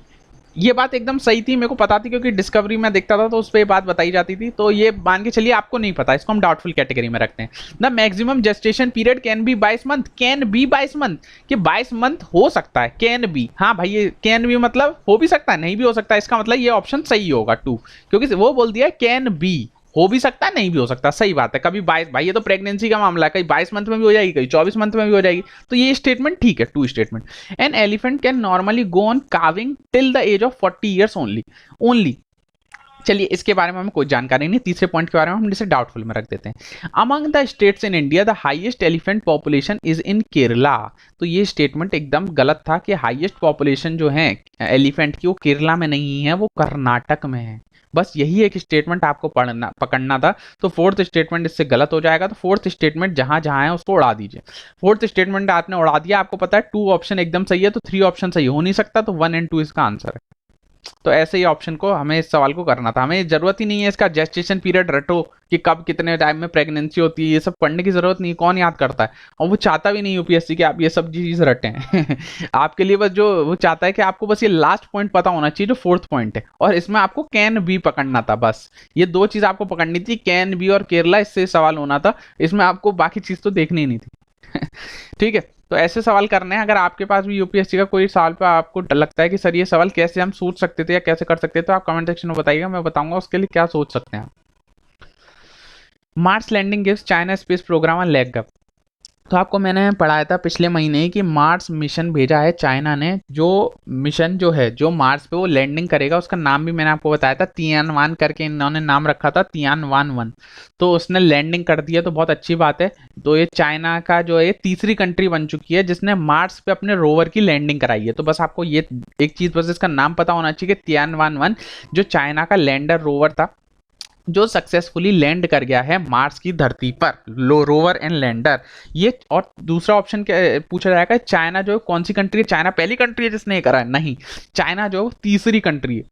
ये बात एकदम सही थी, मेरे को पता थी क्योंकि डिस्कवरी में देखता था तो उस पर बात बताई जाती थी। तो ये मान के चलिए आपको नहीं पता, इसको हम डाउटफुल कैटेगरी में रखते हैं। The maximum gestation period can be 22 month. Can be 22 month, कि 22 मंथ हो सकता है, कैन बी। हाँ भाई ये कैन बी मतलब हो भी सकता है नहीं भी हो सकता है, इसका मतलब ये ऑप्शन सही होगा 2, क्योंकि वो बोल दिया कैन बी, हो भी सकता है नहीं भी हो सकता। सही बात है, कभी 22, भाई ये तो प्रेगनेंसी का मामला है, कहीं 22 मंथ में भी हो जाएगी, कहीं 24 मंथ में भी हो जाएगी। तो ये स्टेटमेंट ठीक है, 2 statement. An elephant can normally go on carving till the age of 40 years only. चलिए इसके बारे में हमें कोई जानकारी नहीं। तीसरे पॉइंट के बारे में हम इसे डाउटफुल में रख देते हैं। Among the states in India the highest elephant population is in Kerala. तो ये स्टेटमेंट एकदम गलत था कि हाईएस्ट पॉपुलेशन जो है एलिफेंट की वो केरला में नहीं है, वो कर्नाटक में है। बस यही एक स्टेटमेंट आपको पकड़ना था। तो फोर्थ स्टेटमेंट इससे गलत हो जाएगा। तो फोर्थ स्टेटमेंट जहां जहां है उसको उड़ा दीजिए। फोर्थ स्टेटमेंट आपने उड़ा दिया, आपको पता है 2 ऑप्शन एकदम सही है, तो 3 ऑप्शन सही हो नहीं सकता, तो 1 और 2 इसका आंसर है। तो ऐसे ही ऑप्शन को हमें इस सवाल को करना था। हमें जरूरत ही नहीं है इसका जेस्टेशन पीरियड रटो कि कब कितने टाइम में प्रेगनेंसी होती है, ये सब पढ़ने की जरूरत नहीं, कौन याद करता है। और वो चाहता भी नहीं यूपीएससी कि आप ये सब चीज रटें आपके लिए बस जो वो चाहता है कि आपको बस ये लास्ट पॉइंट पता होना चाहिए जो 4th पॉइंट है, और इसमें आपको कैन बी पकड़ना था। बस ये 2 चीज आपको पकड़नी थी, कैन बी और केरला, इससे सवाल होना था। इसमें आपको बाकी चीज तो देखनी ही नहीं थी ठीक है, तो ऐसे सवाल करने हैं। अगर आपके पास भी यूपीएससी का कोई सवाल पे आपको लगता है कि सर ये सवाल कैसे हम सोच सकते थे या कैसे कर सकते थे, तो आप कमेंट सेक्शन में बताइएगा, मैं बताऊंगा उसके लिए क्या सोच सकते हैं। Mars landing gives China space programme a leg up. तो आपको मैंने पढ़ाया था पिछले महीने कि मार्स मिशन भेजा है चाइना ने। जो मिशन जो है जो मार्स पे वो लैंडिंग करेगा, उसका नाम भी मैंने आपको बताया था, तियानवान करके इन्होंने नाम रखा था, तियानवान 1। तो उसने लैंडिंग कर दिया, तो बहुत अच्छी बात है। तो ये चाइना का जो है तीसरी कंट्री बन चुकी है जिसने मार्स पे अपने रोवर की लैंडिंग कराई है। तो बस आपको ये एक चीज बस इसका नाम पता होना चाहिए कि तियानवान 1 जो चाइना का लैंडर रोवर था जो सक्सेसफुली लैंड कर गया है मार्स की धरती पर, लो रोवर एंड लैंडर ये। और दूसरा ऑप्शन क्या पूछा जाएगा, चाइना जो कौन सी कंट्री है, चाइना पहली कंट्री है जिसने ये करा है, नहीं, चाइना जो तीसरी कंट्री है।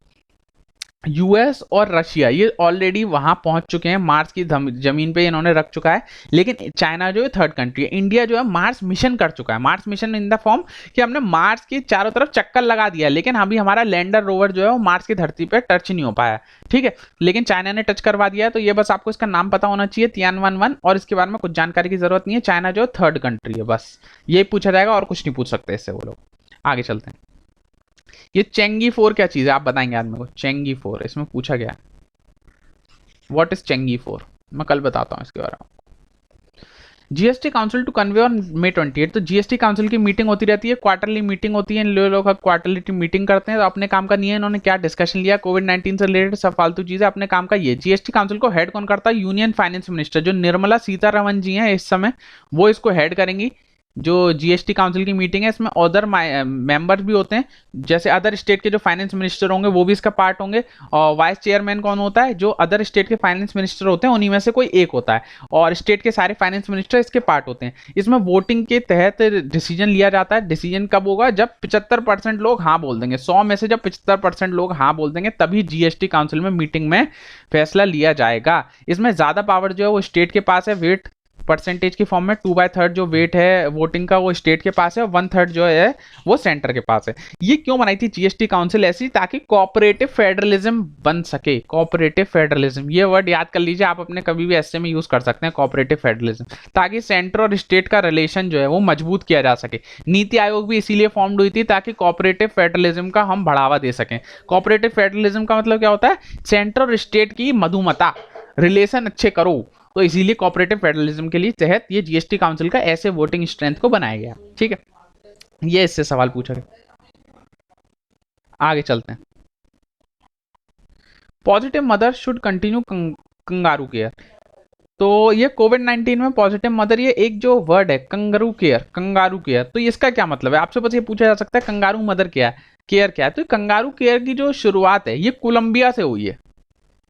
यूएस और रशिया ये ऑलरेडी वहां पहुंच चुके हैं, मार्स की जमीन पे इन्होंने रख चुका है, लेकिन चाइना जो है 3rd कंट्री है। इंडिया जो है मार्स मिशन कर चुका है, Mars mission in the form कि हमने मार्स के चारों तरफ चक्कर लगा दिया, लेकिन अभी हमारा लैंडर रोवर जो है वो मार्स की धरती पे टच नहीं हो पाया, ठीक है, लेकिन चाइना ने टच करवा दिया है। तो ये बस आपको इसका नाम पता होना चाहिए, तियानवान 1, और इसके बारे में कुछ जानकारी की जरूरत नहीं है। चाइना जो 3rd कंट्री है, बस ये पूछा जाएगा और कुछ नहीं पूछ सकते इससे वो लोग। आगे चलते हैं। ये चेंगी 4 क्या चीज है आप बताएंगे आज मेरे को। चेंगी 4 इसमें पूछा गया, व्हाट इज चेंगी 4। मैं कल बताता हूँ इसके बारे में। GST council to convene on May 28। तो जीएसटी काउंसिल की मीटिंग होती रहती है, क्वार्टरली मीटिंग होती है, इन लोग क्वार्टरली मीटिंग करते हैं। तो अपने काम का नहीं है, इन्होंने क्या डिस्कशन लिया कोविड-19 से रिलेटेड सब फालतू चीजें, अपने काम का ये। जीएसटी काउंसिल को हेड कौन करता है? यूनियन फाइनेंस मिनिस्टर जो निर्मला सीतारमण जी हैं इस समय, वो इसको हेड करेंगी। जो जीएसटी काउंसिल की मीटिंग है इसमें अदर मेंबर्स भी होते हैं, जैसे अदर स्टेट के जो फाइनेंस मिनिस्टर होंगे वो भी इसका पार्ट होंगे। और वाइस चेयरमैन कौन होता है? जो अदर स्टेट के फाइनेंस मिनिस्टर होते हैं उन्हीं में से कोई एक होता है, और स्टेट के सारे फाइनेंस मिनिस्टर इसके पार्ट होते हैं। इसमें वोटिंग के तहत डिसीजन लिया जाता है। डिसीजन कब होगा? जब 75% लोग हाँ बोल देंगे। 100 में से जब 75% लोग हाँ बोल देंगे तभी जीएसटी काउंसिल में मीटिंग में फैसला लिया जाएगा। इसमें ज्यादा पावर जो है वो स्टेट के पास है। वेट परसेंटेज की फॉर्म में 2/3 जो वेट है वोटिंग का वो स्टेट के पास है, और 1/3 जो है वो सेंटर के पास है। ये क्यों बनाई थी जीएसटी काउंसिल ऐसी? ताकि कोऑपरेटिव फेडरलिज्म बन सके। कोऑपरेटिव फेडरलिज्म ये वर्ड याद कर लीजिए, आप अपने कभी भी ऐसे में यूज कर सकते हैं कोऑपरेटिव फेडरलिज्म, ताकि सेंटर और स्टेट का रिलेशन जो है वो मजबूत किया जा सके। नीति आयोग भी इसीलिए फॉर्म हुई थी ताकि कोऑपरेटिव फेडरलिज्म का हम बढ़ावा दे सकें। कोऑपरेटिव फेडरलिज्म का मतलब क्या होता है? सेंटर और स्टेट की मधुमता, रिलेशन अच्छे करो। तो इसीलिए कोऑपरेटिव फेडरलिज्म के लिए तहत ये जीएसटी काउंसिल का ऐसे वोटिंग स्ट्रेंथ को बनाया गया। ठीक है, ये इससे सवाल पूछा गया। आगे चलते हैं। Positive mother should continue kangaroo care. तो ये कोविड-19 में पॉजिटिव मदर, ये एक जो वर्ड है कंगारू केयर, कंगारू केयर, तो इसका क्या मतलब है? आपसे बस ये पूछा जा सकता है कंगारू मदर क्या है, केयर क्या है। तो कंगारू केयर की जो शुरुआत है ये कोलंबिया से हुई है।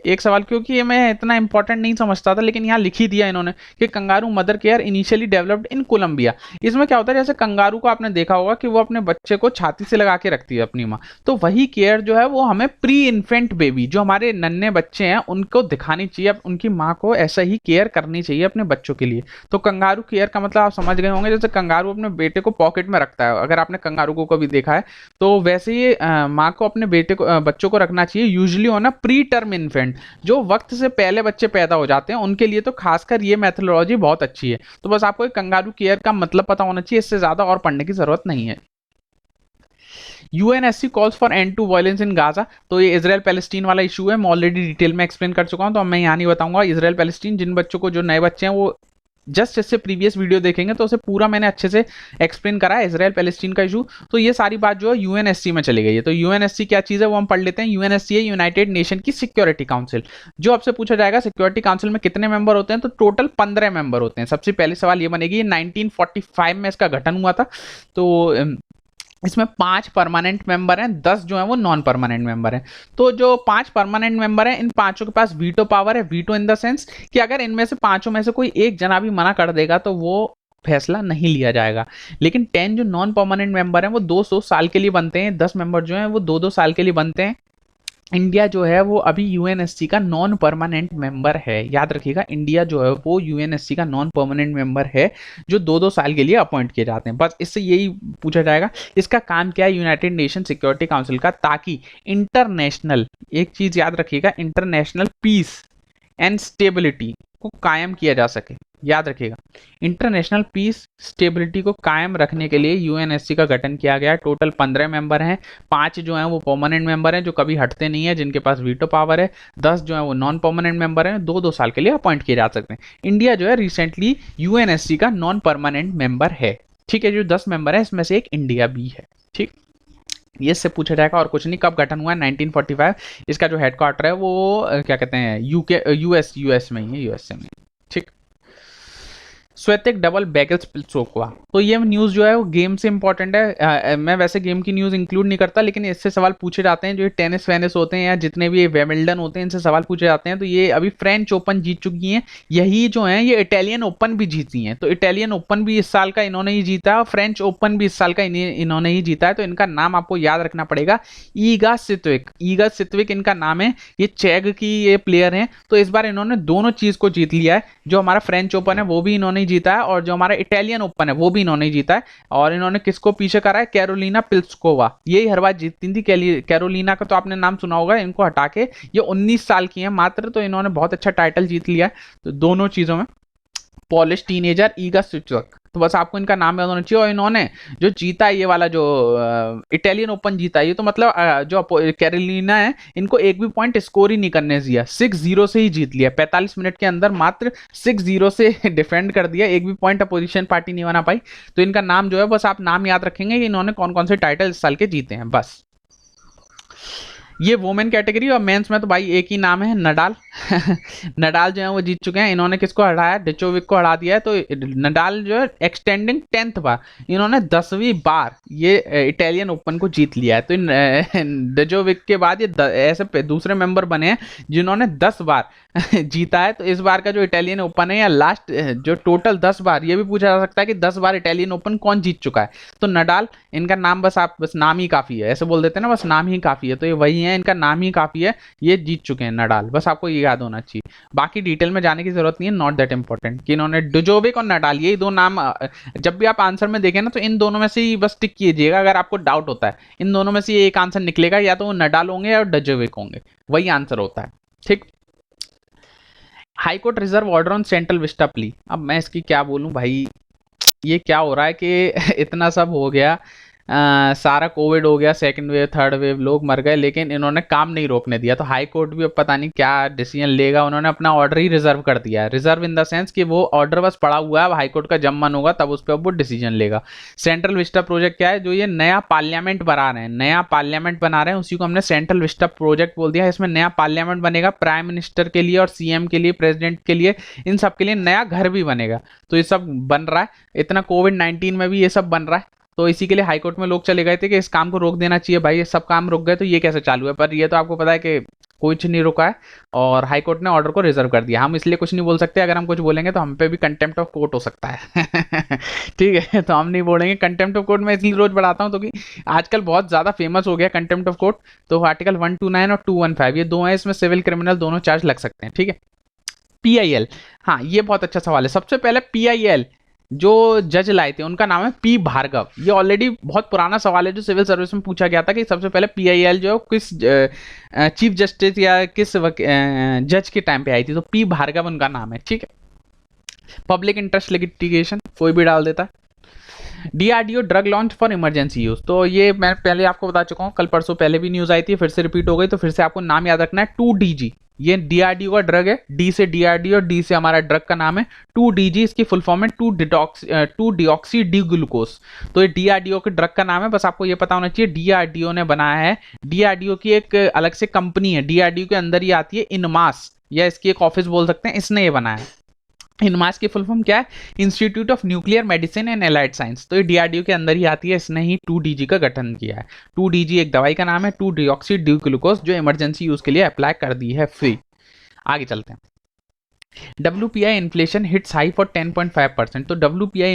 एक सवाल, क्योंकि ये मैं इतना इंपॉर्टेंट नहीं समझता था, लेकिन यहाँ लिख ही दिया इन्होंने कि kangaroo mother care initially developed in Colombia. इसमें क्या होता है? जैसे कंगारू को आपने देखा होगा कि वो अपने बच्चे को छाती से लगा के रखती है अपनी माँ, तो वही केयर जो है वो हमें प्री इन्फेंट बेबी, जो हमारे नन्हे बच्चे हैं, उनको दिखानी चाहिए। उनकी माँ को ऐसा ही केयर करनी चाहिए अपने बच्चों के लिए। तो कंगारू केयर का मतलब आप समझ गए होंगे, जैसे कंगारू अपने बेटे को पॉकेट में रखता है, अगर आपने कंगारू को कभी देखा है, तो वैसे ही माँ को अपने बेटे को बच्चों को रखना चाहिए। यूजली होना प्री टर्म इन्फेंट, जो वक्त से पहले बच्चे पैदा हो जाते हैं, उनके लिए तो खासकर ये मेथोडोलॉजी बहुत अच्छी है। तो बस आपको कंगारू केयर का मतलब पता होना चाहिए, इससे ज्यादा और पढ़ने की जरूरत नहीं है। UNSC calls for end to violence in Gaza. तो ये इजराइल पैलेस्टीन वाला इशू है, मैं ऑलरेडी डिटेल में एक्सप्लेन कर चुका हूं, तो अब मैं यहाँ नहीं बताऊंगा। इजराइल पैलेस्टीन, जिन बच्चों को, जो नए बच्चे हैं, वो जस्ट इससे प्रीवियस वीडियो देखेंगे तो उसे पूरा मैंने अच्छे से एक्सप्लेन करा है इजराइल पैलेस्टीन का इशू। तो ये सारी बात जो है यूएनएससी में चली गई है। तो यूएनएससी क्या चीज है वो हम पढ़ लेते हैं। यूएनएससी है यूनाइटेड नेशन की सिक्योरिटी काउंसिल। जो आपसे पूछा जाएगा सिक्योरिटी काउंसिल में कितने मेंबर होते हैं, तो टोटल 15 मेंबर होते हैं। सबसे पहले सवाल ये बनेगी, 1945 में इसका गठन हुआ था। तो इसमें 5 परमानेंट मेंबर हैं, 10 जो है वो नॉन परमानेंट मेंबर हैं। तो जो 5 परमानेंट मेंबर हैं, इन पांचों के पास वीटो पावर है। वीटो इन द सेंस कि अगर इनमें से पांचों में से कोई एक जना भी मना कर देगा तो वो फैसला नहीं लिया जाएगा। लेकिन 10 जो नॉन परमानेंट मेंबर हैं वो 200 साल के लिए बनते हैं, 10 मेंबर जो हैं वो 2-2 साल के लिए बनते हैं। इंडिया जो है वो अभी यूएनएससी का नॉन परमानेंट मेंबर है। याद रखिएगा, इंडिया जो है वो यूएनएससी का नॉन परमानेंट मेंबर है, जो 2-2 साल के लिए अपॉइंट किए जाते हैं। बस इससे यही पूछा जाएगा इसका काम क्या है यूनाइटेड नेशन सिक्योरिटी काउंसिल का, ताकि इंटरनेशनल, एक चीज याद रखिएगा, इंटरनेशनल पीस एंड स्टेबिलिटी को कायम किया जा सके। याद रखिएगा, इंटरनेशनल पीस स्टेबिलिटी को कायम रखने के लिए यूएनएससी का गठन किया गया है। टोटल 15 मेंबर हैं, 5 जो हैं वो परमानेंट मेंबर हैं जो कभी हटते नहीं है, जिनके पास वीटो पावर है। 10 जो है वो नॉन परमानेंट मेंबर हैं, 2-2 साल के लिए अपॉइंट किए जा सकते हैं। इंडिया जो है रिसेंटली यूएनएससी का नॉन परमानेंट मेंबर है। ठीक है, जो 10 मेंबर है इसमें से एक इंडिया भी है। ठीक, ये इससे पूछा जाएगा और कुछ नहीं। कब गठन हुआ है? 1945। इसका जो हेडक्वार्टर है वो क्या कहते हैं, यूएस में ही है, यूएसए में। ठीक, श्वेतिक डबल बैगल स्पिल्सोवा। तो ये न्यूज़ जो है वो गेम से इंपॉर्टेंट है। मैं वैसे गेम की न्यूज़ इंक्लूड नहीं करता, लेकिन इससे सवाल पूछे जाते हैं। जो टेनिस वेनिस होते हैं या जितने भी विंबलडन होते हैं, इनसे सवाल पूछे जाते हैं। तो ये अभी फ्रेंच ओपन जीत चुकी हैं, यही जो है ये इटालियन ओपन भी जीती हैं। तो इटालियन ओपन भी इस साल का इन्होंने ही जीता है, और फ्रेंच ओपन भी इस साल का इन्होंने ही जीता है। तो इनका नाम आपको याद रखना पड़ेगा, ईगा स्वितेक। ईगा स्वितेक इनका नाम है। ये चेक की ये प्लेयर हैं। तो इस बार इन्होंने दोनों चीज को जीत लिया है। जो हमारा फ्रेंच ओपन है वो भी इन्होंने जीता है, और जो हमारा इटालियन ओपन है वो भी इन्होंने जीता है। और इन्होंने किसको पीछे करा है? Karolina Pliskova. यही हर बार जीतती थी। कैरोलिना का तो आपने नाम सुना होगा, इनको हटा के ये 19 साल की है मात्र, तो इन्होंने बहुत अच्छा टाइटल जीत लिया है। तो दोनों चीजों में पॉलिश टीनेजर ईगा स्वितेक, तो बस आपको इनका नाम याद होना चाहिए। और इन्होंने जो जीता है ये वाला जो इटालियन ओपन जीता है, ये तो मतलब जो कैरोलिना है इनको एक भी पॉइंट स्कोर ही नहीं करने दिया, 6-0 से ही जीत लिया। 45 मिनट के अंदर मात्र 6-0 से डिफेंड कर दिया, एक भी पॉइंट अपोजिशन पार्टी नहीं बना पाई। तो इनका नाम जो है, बस आप नाम याद रखेंगे कि इन्होंने कौन कौन से टाइटल इस साल के जीते हैं बस। ये वोमेन कैटेगरी। और मेंस में तो भाई एक ही नाम है, नडाल। नडाल जो है वो जीत चुके हैं। इन्होंने किसको हराया? डिजोविक को हरा दिया है। तो नडाल जो है एक्सटेंडिंग 10th बार, इन्होंने 10वीं बार ये इटालियन ओपन को जीत लिया है। तो डिजोविक के बाद ये ऐसे दूसरे मेंबर बने हैं जिन्होंने 10 बार जीता है। तो इस बार का जो इटालियन ओपन है, या लास्ट जो टोटल 10 बार, ये भी पूछा जा सकता है कि 10 बार इटालियन ओपन कौन जीत चुका है। तो नडाल, इनका नाम बस आप बस नाम ही काफी है, ऐसे बोल देते हैं ना, बस नाम ही काफी है। तो ये वही है, इनका नाम ही काफी है, ये जीत चुके हैं नडाल। बस आपको ये याद होना चाहिए, बाकी डिटेल में जाने की जरूरत नहीं है, नॉट दैट इंपॉर्टेंट कि इन्होंने डिजोविक और नडाल, यही दो नाम जब भी आप आंसर में देखें ना, तो इन दोनों में से ही बस टिक कीजिएगा। अगर आपको डाउट होता है, इन दोनों में से एक आंसर निकलेगा, या तो नडाल होंगे या डिजोविक होंगे, वही आंसर होता है। ठीक। High court reserve order on central Vista plea. अब मैं इसकी क्या बोलूं भाई, ये क्या हो रहा है कि इतना सब हो गया, सारा कोविड हो गया, सेकंड वेव थर्ड वेव, लोग मर गए, लेकिन इन्होंने काम नहीं रोकने दिया। तो हाई कोर्ट भी अब पता नहीं क्या डिसीजन लेगा। उन्होंने अपना ऑर्डर ही रिजर्व कर दिया है, रिजर्व इन द सेंस कि वो ऑर्डर बस पड़ा हुआ है, अब हाई कोर्ट का जब मन होगा तब उस पर वो डिसीजन लेगा। सेंट्रल विस्टा प्रोजेक्ट क्या है? जो ये नया पार्लियामेंट बना रहे हैं, नया पार्लियामेंट बना रहे हैं, उसी को हमने सेंट्रल विस्टा प्रोजेक्ट बोल दिया है। इसमें नया पार्लियामेंट बनेगा, प्राइम मिनिस्टर के लिए और सीएम के लिए, प्रेसिडेंट के लिए, इन सब के लिए नया घर भी बनेगा। तो ये सब बन रहा है, इतना कोविड-19 में भी ये सब बन रहा है। तो इसी के लिए हाईकोर्ट में लोग चले गए थे कि इस काम को रोक देना चाहिए भाई, ये सब काम रुक गए तो ये कैसे चालू है। पर ये तो आपको पता है कि कुछ नहीं रुका है, और हाईकोर्ट ने ऑर्डर को रिजर्व कर दिया। हम इसलिए कुछ नहीं बोल सकते, अगर हम कुछ बोलेंगे तो हम पे भी कंटेम्प्ट ऑफ कोर्ट हो सकता है। ठीक है, तो हम नहीं बोलेंगे। कंटेम्प्ट ऑफ कोर्ट में इसलिए रोज बढ़ाता हूँ तो कि आजकल बहुत ज्यादा फेमस हो गया कंटेम्प्ट ऑफ कोर्ट। तो आर्टिकल 129 और 215 ये दो हैं, इसमें सिविल क्रिमिनल दोनों चार्ज लग सकते हैं। ठीक है। PIL, हाँ ये बहुत अच्छा सवाल है। सबसे पहले PIL जो जज लाए थे उनका नाम है P भार्गव। ये ऑलरेडी बहुत पुराना सवाल है जो सिविल सर्विस में पूछा गया था कि सबसे पहले PIL जो किस चीफ जस्टिस या किस जज के टाइम पे आई थी। तो P भार्गव उनका नाम है। ठीक है। पब्लिक इंटरेस्ट लिटिगेशन कोई भी डाल देता है। DRDO drug launch for emergency use. तो ये मैं पहले आपको बता चुका हूँ, कल परसों पहले भी न्यूज आई थी, फिर से रिपीट हो गई। तो फिर से आपको नाम याद रखना है, 2DG। ये DRDO का ड्रग है, D से DRDO, D से हमारा ड्रग का नाम है 2DG। इसकी फुल फॉर्म है 2-डिऑक्सी डी ग्लूकोज। तो ये DRDO के ड्रग का नाम है, बस आपको ये पता होना चाहिए। DRDO ने बनाया है, DRDO की एक अलग से कंपनी है, DRDO के अंदर ही आती है इनमास, या इसकी एक ऑफिस बोल सकते हैं, इसने ये बनाया है। इनमास की फुल फॉर्म क्या है? Institute of nuclear medicine and allied science. तो ये DRDO के अंदर ही आती है, इसने ही 2DG का गठन किया है। 2DG एक दवाई का नाम है, 2-डिऑक्सी डी ग्लूकोज, जो इमरजेंसी यूज के लिए अप्लाई कर दी है फ्री। आगे चलते हैं। WPI inflation hits high for 10.5%। तो WPI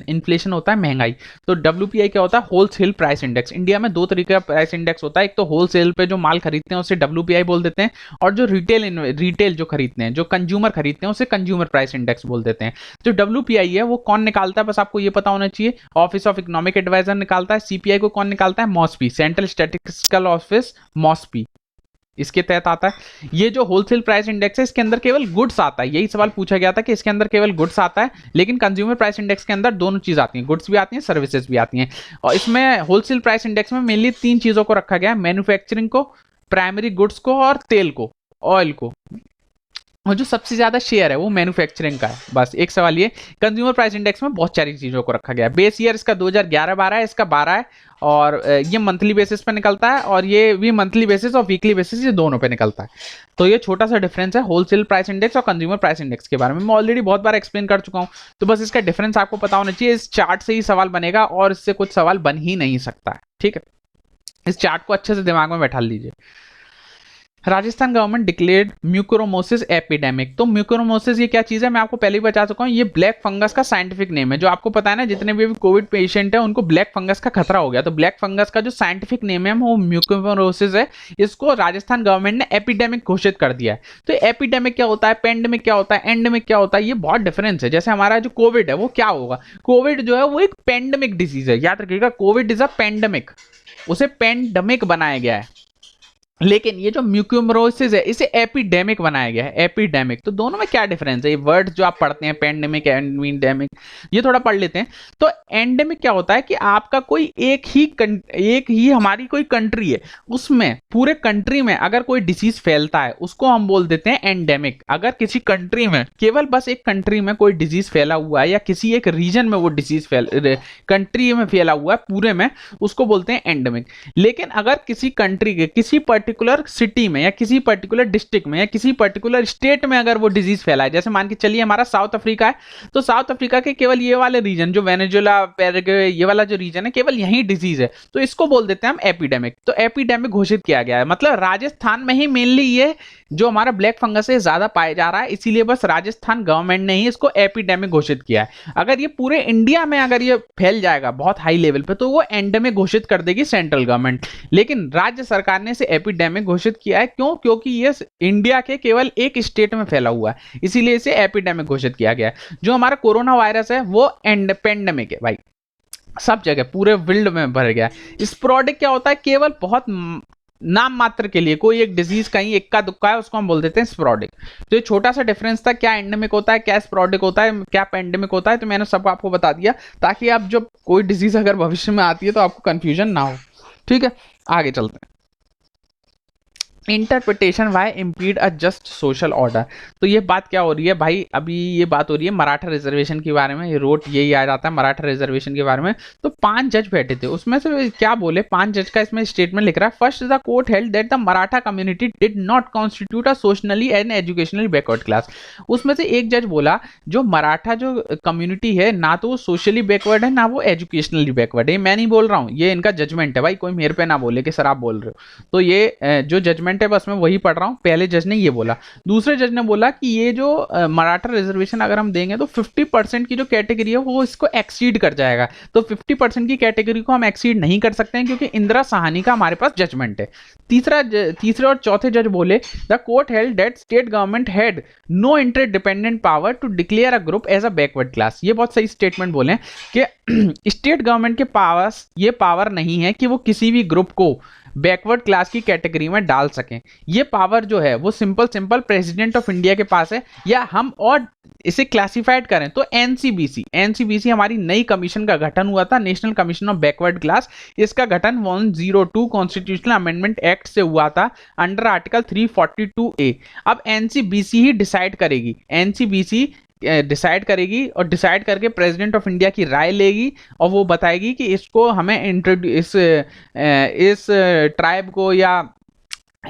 इन्फ्लेशन होता है महंगाई। तो WPI क्या होता है? Wholesale price index. इंडिया में दो तरीके का प्राइस इंडेक्स होता है, एक तो होलसेल पे जो माल खरीदते हैं उसे WPI बोल देते हैं, और जो रिटेल जो खरीदते हैं, जो कंज्यूमर खरीदते हैं, उसे कंज्यूमर प्राइस इंडेक्स बोल देते हैं। जो WPI है वो कौन निकालता है, बस आपको ये पता होना चाहिए, ऑफिस ऑफ इकोनॉमिक एडवाइजर निकालता है। CPI को कौन निकालता है? मॉस्पी, सेंट्रल स्टैटिस्टिकल ऑफिस, मॉस्पी इसके तहत आता है। ये जो होलसेल प्राइस इंडेक्स है, इसके अंदर केवल गुड्स आता है। यही सवाल पूछा गया था कि इसके अंदर केवल गुड्स आता है, लेकिन कंज्यूमर प्राइस इंडेक्स के अंदर दोनों चीज आती हैं, गुड्स भी आती हैं, सर्विसेज भी आती हैं। और इसमें होलसेल प्राइस इंडेक्स में मेनली 3 चीजों को रखा गया है, मैन्युफैक्चरिंग को, प्राइमरी गुड्स को, और तेल को, ऑयल को। और जो सबसे ज्यादा शेयर है वो मैन्युफैक्चरिंग का है। बस एक सवाल ये, कंज्यूमर प्राइस इंडेक्स में बहुत सारी चीजों को रखा गया है। बेस ईयर इसका 2011-12 है, इसका 12 है, और ये मंथली बेसिस पे निकलता है, और ये भी मंथली बेसिस और वीकली बेसिस, ये दोनों पे निकलता है। तो ये छोटा सा डिफरेंस है होलसेल प्राइस इंडेक्स और कंज्यूमर प्राइस इंडेक्स के बारे में। मैं ऑलरेडी बहुत बार एक्सप्लेन कर चुका हूं, तो बस इसका डिफरेंस आपको पता होना चाहिए। इस चार्ट से ही सवाल बनेगा, और इससे कुछ सवाल बन ही नहीं सकता है। ठीक है, इस चार्ट को अच्छे से दिमाग में बैठा लीजिए। Rajasthan government declared mucormycosis epidemic. तो म्यूकोरोमोसिस ये क्या चीज है, मैं आपको पहले ही बता चुका हूं, ये ब्लैक फंगस का साइंटिफिक नेम है। जो आपको पता है ना, जितने भी कोविड पेशेंट है उनको ब्लैक फंगस का खतरा हो गया, तो ब्लैक फंगस का जो साइंटिफिक नेम है वो म्यूकोरोमोसिस है। इसको राजस्थान गवर्नमेंट ने एपिडेमिक घोषित कर दिया है। तो एपिडेमिक क्या होता है, पेंडेमिक क्या होता है, एंडेमिक क्या होता है, ये बहुत डिफरेंस है। जैसे हमारा जो कोविड है वो क्या होगा, कोविड जो है वो एक पेंडेमिक डिजीज है, याद रखिएगा, कोविड इज अ पेंडेमिक, उसे पेंडेमिक बनाया गया है। लेकिन ये जो म्यूकोमरोसिस है इसे एपिडेमिक बनाया गया है, एपिडेमिक। तो दोनों में क्या डिफरेंस है, ये वर्ड जो आप पढ़ते हैं पेंडेमिक एंडेमिक, ये थोड़ा पढ़ लेते हैं। तो एंडेमिक क्या होता है कि आपका कोई एक ही हमारी कोई कंट्री है, उसमें पूरे कंट्री में अगर कोई डिसीज फैलता है उसको हम बोल देते हैं एंडेमिक। अगर किसी कंट्री में, केवल बस एक कंट्री में कोई डिजीज फैला हुआ है या किसी एक रीजन में वो डिजीज कंट्री में फैला हुआ है पूरे में, उसको बोलते हैं एंडेमिक। लेकिन अगर किसी कंट्री के किसी पर्टिकुलर सिटी में या किसी पर्टिकुलर डिस्ट्रिक्ट में या किसी पर्टिकुलर स्टेट में अगर वो डिजीज फैला है, जैसे मान के चलिए हमारा साउथ अफ्रीका है, तो साउथ अफ्रीका के केवल ये वाले रीजन जो वेनेजुएला पैराग्वे ये वाला जो रीजन है केवल यही डिजीज है, तो इसको बोल देते हैं हम एपिडेमिक। तो एपिडेमिक घोषित किया गया है, मतलब राजस्थान में ही मेनली ये जो हमारा ब्लैक फंगस है ज्यादा पाया जा रहा है, इसीलिए बस राजस्थान गवर्नमेंट ने ही इसको एपिडेमिक घोषित किया है। अगर ये पूरे इंडिया में अगर ये फैल जाएगा बहुत हाई लेवल पे तो वो एंडेमिक घोषित कर देगी सेंट्रल गवर्नमेंट, लेकिन राज्य सरकार ने इसे एपिडेमिक घोषित किया है। क्यों? क्योंकि ये इंडिया के केवल एक स्टेट में फैला हुआ है, इसीलिए इसे एपिडेमिक घोषित किया गया है। जो हमारा कोरोना वायरस है वो पेंडेमिक है भाई, सब जगह पूरे वर्ल्ड में भर गया है। स्पोरेडिक क्या होता है, केवल बहुत नाम मात्र के लिए कोई एक डिजीज कहीं इक्का दुक्का है उसको हम बोल देते हैं स्पोरेडिक। तो ये छोटा सा डिफरेंस था, क्या एंडेमिक होता है, क्या स्पोरेडिक होता है, क्या पेंडेमिक होता है, तो मैंने सब आपको बता दिया ताकि आप जब कोई डिजीज अगर भविष्य में आती है तो आपको कंफ्यूजन ना हो। ठीक है, आगे चलते हैं। Interpretation why impede a just social order. तो ये बात क्या हो रही है भाई, अभी ये बात हो रही है मराठा रिजर्वेशन के बारे में, ये रोट यही आ जाता है मराठा रिजर्वेशन के बारे में। तो 5 जज बैठे थे, उसमें से क्या बोले, 5 जज का इसमें स्टेटमेंट लिख रहा है। First the court held that the Maratha community did not constitute a socially and educationally backward class. उसमें से एक जज बोला जो मराठा जो कम्युनिटी है ना तो वो सोशली बैकवर्ड है ना वो एजुकेशनली बैकवर्ड है। मैं नहीं बोल रहा हूँ, ये इनका जजमेंट है भाई, कोई मेरे पे ना बोले कि सर आप बोल रहे हो। तो ये जो जजमेंट है बस मैं वही पढ़ रहा हूँ, पहले जज ने ये बोला। दूसरे जज ने बोला कि ये जो मराठा रिजर्वेशन अगर हम देंगे तो 50% की जो कैटेगरी है वो इसको एक्सीड कर जाएगा, तो 50% की कैटेगरी को हम एक्सीड नहीं कर सकते हैं क्योंकि इंदिरा साहनी का हमारे पास जजमेंट है। तीसरे और चौथे जज बोले the court held that state government had no interdependent power to declare a group as a backward class. ये बहुत सही स्टेटमेंट बोले कि स्टेट गवर्नमेंट के पास ये पावर नहीं है कि वो किसी भी ग्रुप को बैकवर्ड क्लास की कैटेगरी में डाल सकें। ये पावर जो है वो सिंपल प्रेसिडेंट ऑफ इंडिया के पास है, या हम और इसे क्लासिफाइड करें तो एनसीबीसी हमारी नई कमीशन का गठन हुआ था, national commission of backward class. इसका गठन 102 कॉन्स्टिट्यूशनल अमेंडमेंट एक्ट से हुआ था अंडर आर्टिकल 342A। अब एनसीबीसी ही डिसाइड करेगी, एनसीबीसी डिसाइड करेगी और डिसाइड करके प्रेसिडेंट ऑफ इंडिया की राय लेगी और वो बताएगी कि इसको हमें इस ट्राइब को या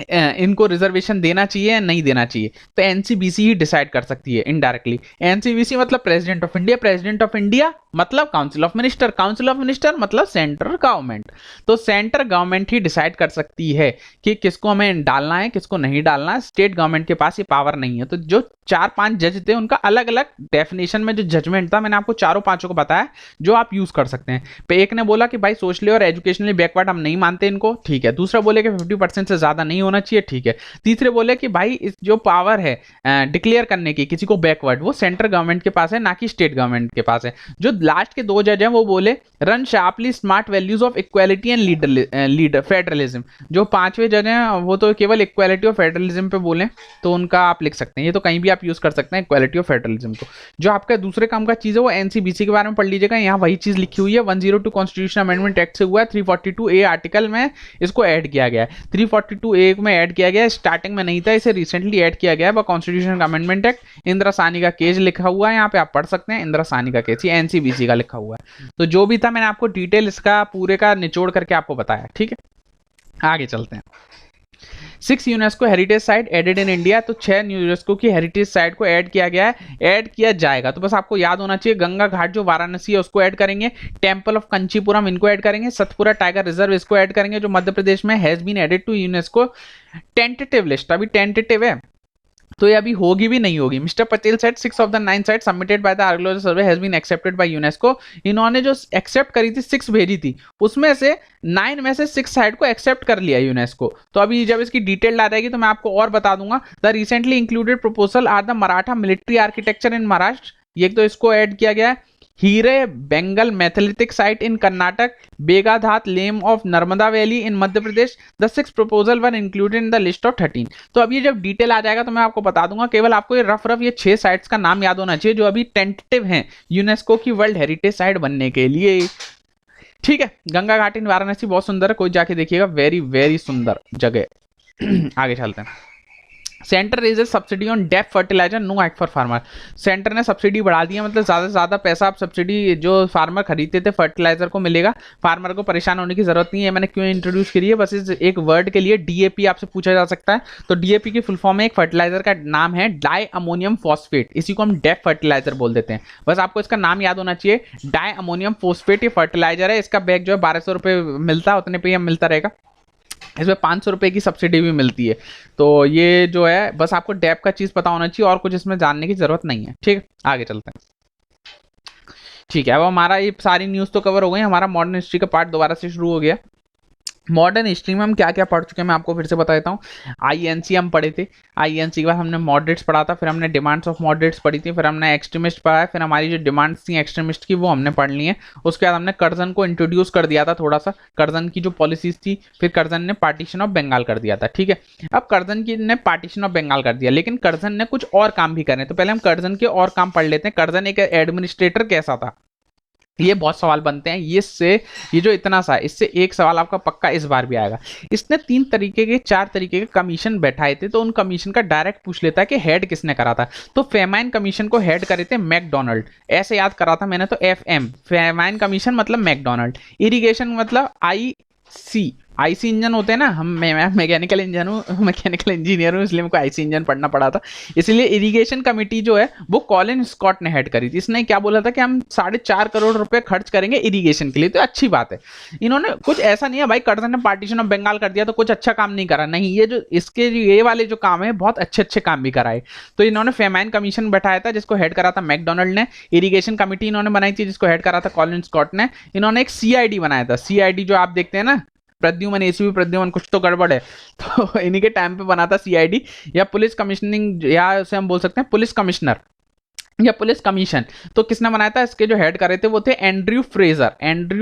इनको रिजर्वेशन देना चाहिए या नहीं देना चाहिए। तो एनसीबीसी ही डिसाइड कर सकती है इनडायरेक्टली। एनसीबीसी मतलब president of India, president of India मतलब council of minister, council of minister मतलब सेंट्रल गवर्नमेंट। तो सेंट्रल गवर्नमेंट ही डिसाइड कर सकती है कि किसको हमें डालना है किसको नहीं डालना है, स्टेट गवर्नमेंट के पास ये पावर नहीं है। तो जो 4-5 जज थे उनका अलग अलग डेफिनेशन में जो जजमेंट था मैंने आपको चारों पांचों को बताया जो आप यूज कर सकते हैं। पे एक ने बोला कि भाई सोशली और एजुकेशनली बैकवर्ड हम नहीं मानते इनको, ठीक है। दूसरा बोले कि 50% से ज्यादा नहीं होना चाहिए, ठीक है। तीसरे बोले कि भाई इस जो पावर है डिक्लेयर करने की किसी को बैकवर्ड वो सेंट्रल गवर्नमेंट के पास है ना कि स्टेट गवर्नमेंट के पास है। जो लास्ट के 2 जज हैं वो बोले run sharply smart values of equality and leader federalism. जो 5वें जज हैं वो तो केवल इक्वालिटी और फेडरलिज्म पे बोले, तो उनका आप लिख सकते हैं, ये तो कहीं भी आप यूज कर सकते हैं इक्वालिटी और फेडरलिज्म को। जो आपका दूसरे काम का चीज है वो एनसीबीसी के बारे में पढ़ लीजिएगा, यहाँ वही चीज लिखी हुई है। 102 कॉन्स्टिट्यूशन अमेंडमेंट एक्ट से हुआ है, 342A आर्टिकल में इसको ऐड किया गया है। 342A में ऐड किया गया है, स्टार्टिंग में नहीं था, इसे रिसेंटली ऐड किया गया है constitution amendment act. Indira Sahni का केस लिखा हुआ है यहाँ पे, आप पढ़ सकते हैं इंदिरा साहनी का केस, ये एनसीबीसी का लिखा हुआ है। तो जो भी था मैंने आपको डिटेल इसका पूरे का निचोड़ करके आपको बताया, ठीक है। आगे चलते हैं। 6 UNESCO heritage site added in India, तो 6 यूनेस्को की हेरिटेज साइट को ऐड किया गया है, ऐड किया जाएगा। तो बस आपको याद होना चाहिए गंगा घाट जो वाराणसी है उसको ऐड करेंगे, टेंपल ऑफ कंचीपुरम इनको ऐड करेंगे, सतपुरा टाइगर रिजर्व इसको ऐड करेंगे जो मध्य प्रदेश में has been added to UNESCO tentative list. अभी टेंटेटिव है तो ये अभी होगी भी नहीं होगी। Mister Patel said 6 of the 9 site submitted by the archaeological survey has been accepted by UNESCO. इन्होंने जो एक्सेप्ट करी थी 6 भेजी थी उसमें से 9 में से 6 साइट को एक्सेप्ट कर लिया यूनेस्को। तो अभी जब इसकी डिटेल आ जाएगी तो मैं आपको और बता दूंगा। The recently included proposal are the Maratha military architecture in Maharashtra, ये तो इसको ऐड किया गया है। Hire Benkal megalithic site in Karnataka, बेगाधात Lameta of Narmada valley in Madhya Pradesh, the 6 proposal were included in the list of 13। तो अब ये जब डिटेल आ जाएगा तो मैं आपको बता दूंगा, केवल आपको ये रफ ये 6 साइट्स का नाम याद होना चाहिए जो अभी टेंटेटिव हैं यूनेस्को की वर्ल्ड हेरिटेज साइट बनने के लिए। ठीक है, गंगा घाट इन वाराणसी बहुत सुंदर है, कोई जाके देखिएगा, वेरी वेरी सुंदर जगह। आगे चलते हैं। Centre raises subsidy on DAP fertiliser, no act for farmer. Centre ने सब्सिडी बढ़ा दी है, मतलब ज़्यादा से ज़्यादा पैसा आप सब्सिडी जो फार्मर खरीदते थे फर्टिलाइजर को मिलेगा, फार्मर को परेशान होने की जरूरत नहीं है। मैंने क्यों इंट्रोड्यूस करी है, बस इस एक वर्ड के लिए डीएपी आपसे पूछा जा सकता है, तो डीएपी की फुल फॉर्म में एक फर्टिलाइजर का नाम है डाई अमोनियम फॉस्फेट, इसी को हम डेफ फर्टिलाइजर बोल देते हैं। बस आपको इसका नाम याद होना चाहिए, डाई अमोनियम फॉस्फेट ये फर्टिलाइजर है। इसका बैग जो है 1200 रुपये मिलता है, उतने पे ही मिलता रहेगा। इसमें 500 रुपये की सब्सिडी भी मिलती है। तो ये जो है बस आपको डैप का चीज़ पता होना चाहिए, और कुछ इसमें जानने की जरूरत नहीं है। ठीक है, आगे चलते हैं। ठीक है, अब हमारा ये सारी न्यूज़ तो कवर हो गई, हमारा मॉडर्न हिस्ट्री का पार्ट दोबारा से शुरू हो गया। मॉडर्न हिस्ट्री में हम क्या क्या पढ़ चुके हैं मैं आपको फिर से बता देता हूँ। आईएनसी हम पढ़े थे, आईएनसी के बाद हमने मॉडरेट्स पढ़ा था, फिर हमने डिमांड्स ऑफ मॉडरेट्स पढ़ी थी, फिर हमने एक्सट्रीमिस्ट पढ़ा है, फिर हमारी जो डिमांड्स थी एक्सट्रीमिस्ट की वो हमने पढ़ ली है। उसके बाद हमने कर्जन को इंट्रोड्यूस कर दिया था थोड़ा सा, कर्जन की जो पॉलिसीज थी, फिर कर्जन ने पार्टीशन ऑफ बंगाल कर दिया था। ठीक है, अब कर्जन की ने पार्टीशन ऑफ बंगाल कर दिया, लेकिन कर्जन ने कुछ और काम भी करे, तो पहले हम कर्जन के और काम पढ़ लेते हैं। कर्जन एक एडमिनिस्ट्रेटर कैसा था, ये बहुत सवाल बनते हैं ये जो इतना सा इससे एक सवाल आपका पक्का इस बार भी आएगा। इसने 4 तरीके के कमीशन बैठाए थे, तो उन कमीशन का डायरेक्ट पूछ लेता है कि हेड किसने करा था। तो फेमाइन कमीशन को हेड करे थे मैकडोनाल्ड, ऐसे याद करा था मैंने, तो FM फेमाइन कमीशन मतलब मैकडोनाल्ड। इरिगेशन मतलब आईसी इंजन होते हैं ना, मैं मैकेनिकल इंजीनियर हूँ, इसलिए मेरे को आईसी इंजन पढ़ना पड़ा था। इसलिए इरिगेशन कमेटी जो है वो कॉलिन स्कॉट ने हेड करी थी। इसने क्या बोला था कि हम 4.5 करोड़ रुपए खर्च करेंगे इरिगेशन के लिए, तो अच्छी बात है। इन्होंने कुछ ऐसा नहीं है भाई कर्जन ने पार्टीशन ऑफ बंगाल कर दिया तो कुछ अच्छा काम नहीं करा, नहीं, ये जो इसके ये वाले जो काम है बहुत अच्छे काम भी कराए। तो इन्होंने फेमाइन कमीशन बैठाया था जिसको हेड करा था मैकडोनाल्ड ने, इरिगेशन कमेटी इन्होंने बनाई थी जिसको हेड करा था कॉलिन स्कॉट ने, इन्होंने एक CID बनाया था। CID जो आप देखते हैं ना, प्रद्युमन एसीपी प्रद्युमन, कुछ तो गड़बड़ है, तो इन्हीं के टाइम पे बना था CID, या पुलिस कमिश्नरिंग, या उसे हम बोल सकते हैं पुलिस कमिश्नर या पुलिस कमीशन। तो किसने बनाया था, इसके जो हेड कर रहे थे वो थे एंड्रयू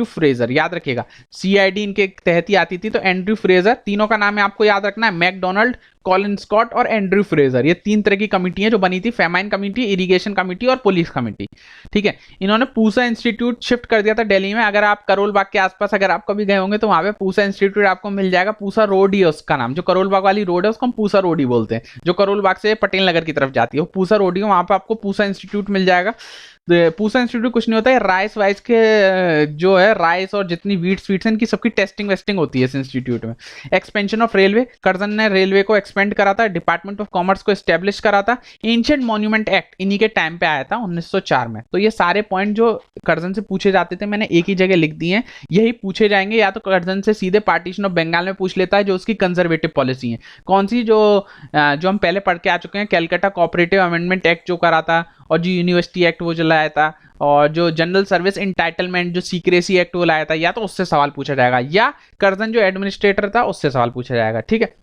फ्रेजर, याद रखिएगा, CID इनके तहत ही आती थी। तो एंड्रयू फ्रेजर, तीनों का नाम है आपको याद रखना है, मैकडोनाल्ड, कॉलिन स्कॉट और एंड्रयू फ्रेजर, ये 3 तरह की कमिटी है जो बनी थी, फेमाइन कमेटी, इरिगेशन कमेटी और पुलिस कमेटी। ठीक है, इन्होंने पूसा इंस्टीट्यूट शिफ्ट कर दिया था दिल्ली में। अगर आप करोल बाग के आसपास अगर आप कभी गए होंगे तो वहां पे पूसा इंस्टीट्यूट आपको मिल जाएगा। पूसा रोड ही है उसका नाम, जो करोल बाग वाली रोड है उसको हम पूसा रोड ही बोलते हैं, जो करोल बाग से पटेल नगर की तरफ जाती है वो पूसा रोड ही है, वहां पे आपको पूसा इंस्टीट्यूट मिल जाएगा। पूसा इंस्टीट्यूट कुछ नहीं होता है, राइस वाइस के जो है राइस और जितनी वीट्स इनकी सबकी टेस्टिंग वेस्टिंग होती है इस इंस्टीट्यूट में। एक्सपेंशन ऑफ रेलवे, कर्जन ने रेलवे को एक्सपेंड करा था, डिपार्टमेंट ऑफ कॉमर्स को एस्टेब्लिश करा था, एंशिएंट मॉन्यूमेंट एक्ट इन्हीं के टाइम पे आया था 1904 में। तो ये सारे पॉइंट जो कर्जन से पूछे जाते थे मैंने एक ही जगह लिख दिए हैं, यही पूछे जाएंगे। या तो कर्जन से सीधे पार्टीशन ऑफ बंगाल में पूछ लेता है जो उसकी कंजर्वेटिव पॉलिसी है, कौन सी जो हम पहले पढ़ के आ चुके हैं, कैलकाटा कोऑपरेटिव अमेंडमेंट एक्ट जो करा था, और जो यूनिवर्सिटी एक्ट वो जो लाया था, और जो जनरल सर्विस इंटाइटलमेंट जो सीक्रेसी एक्ट वो लाया था, या तो उससे सवाल पूछा जाएगा, या कर्जन जो एडमिनिस्ट्रेटर था उससे सवाल पूछा जाएगा। ठीक है,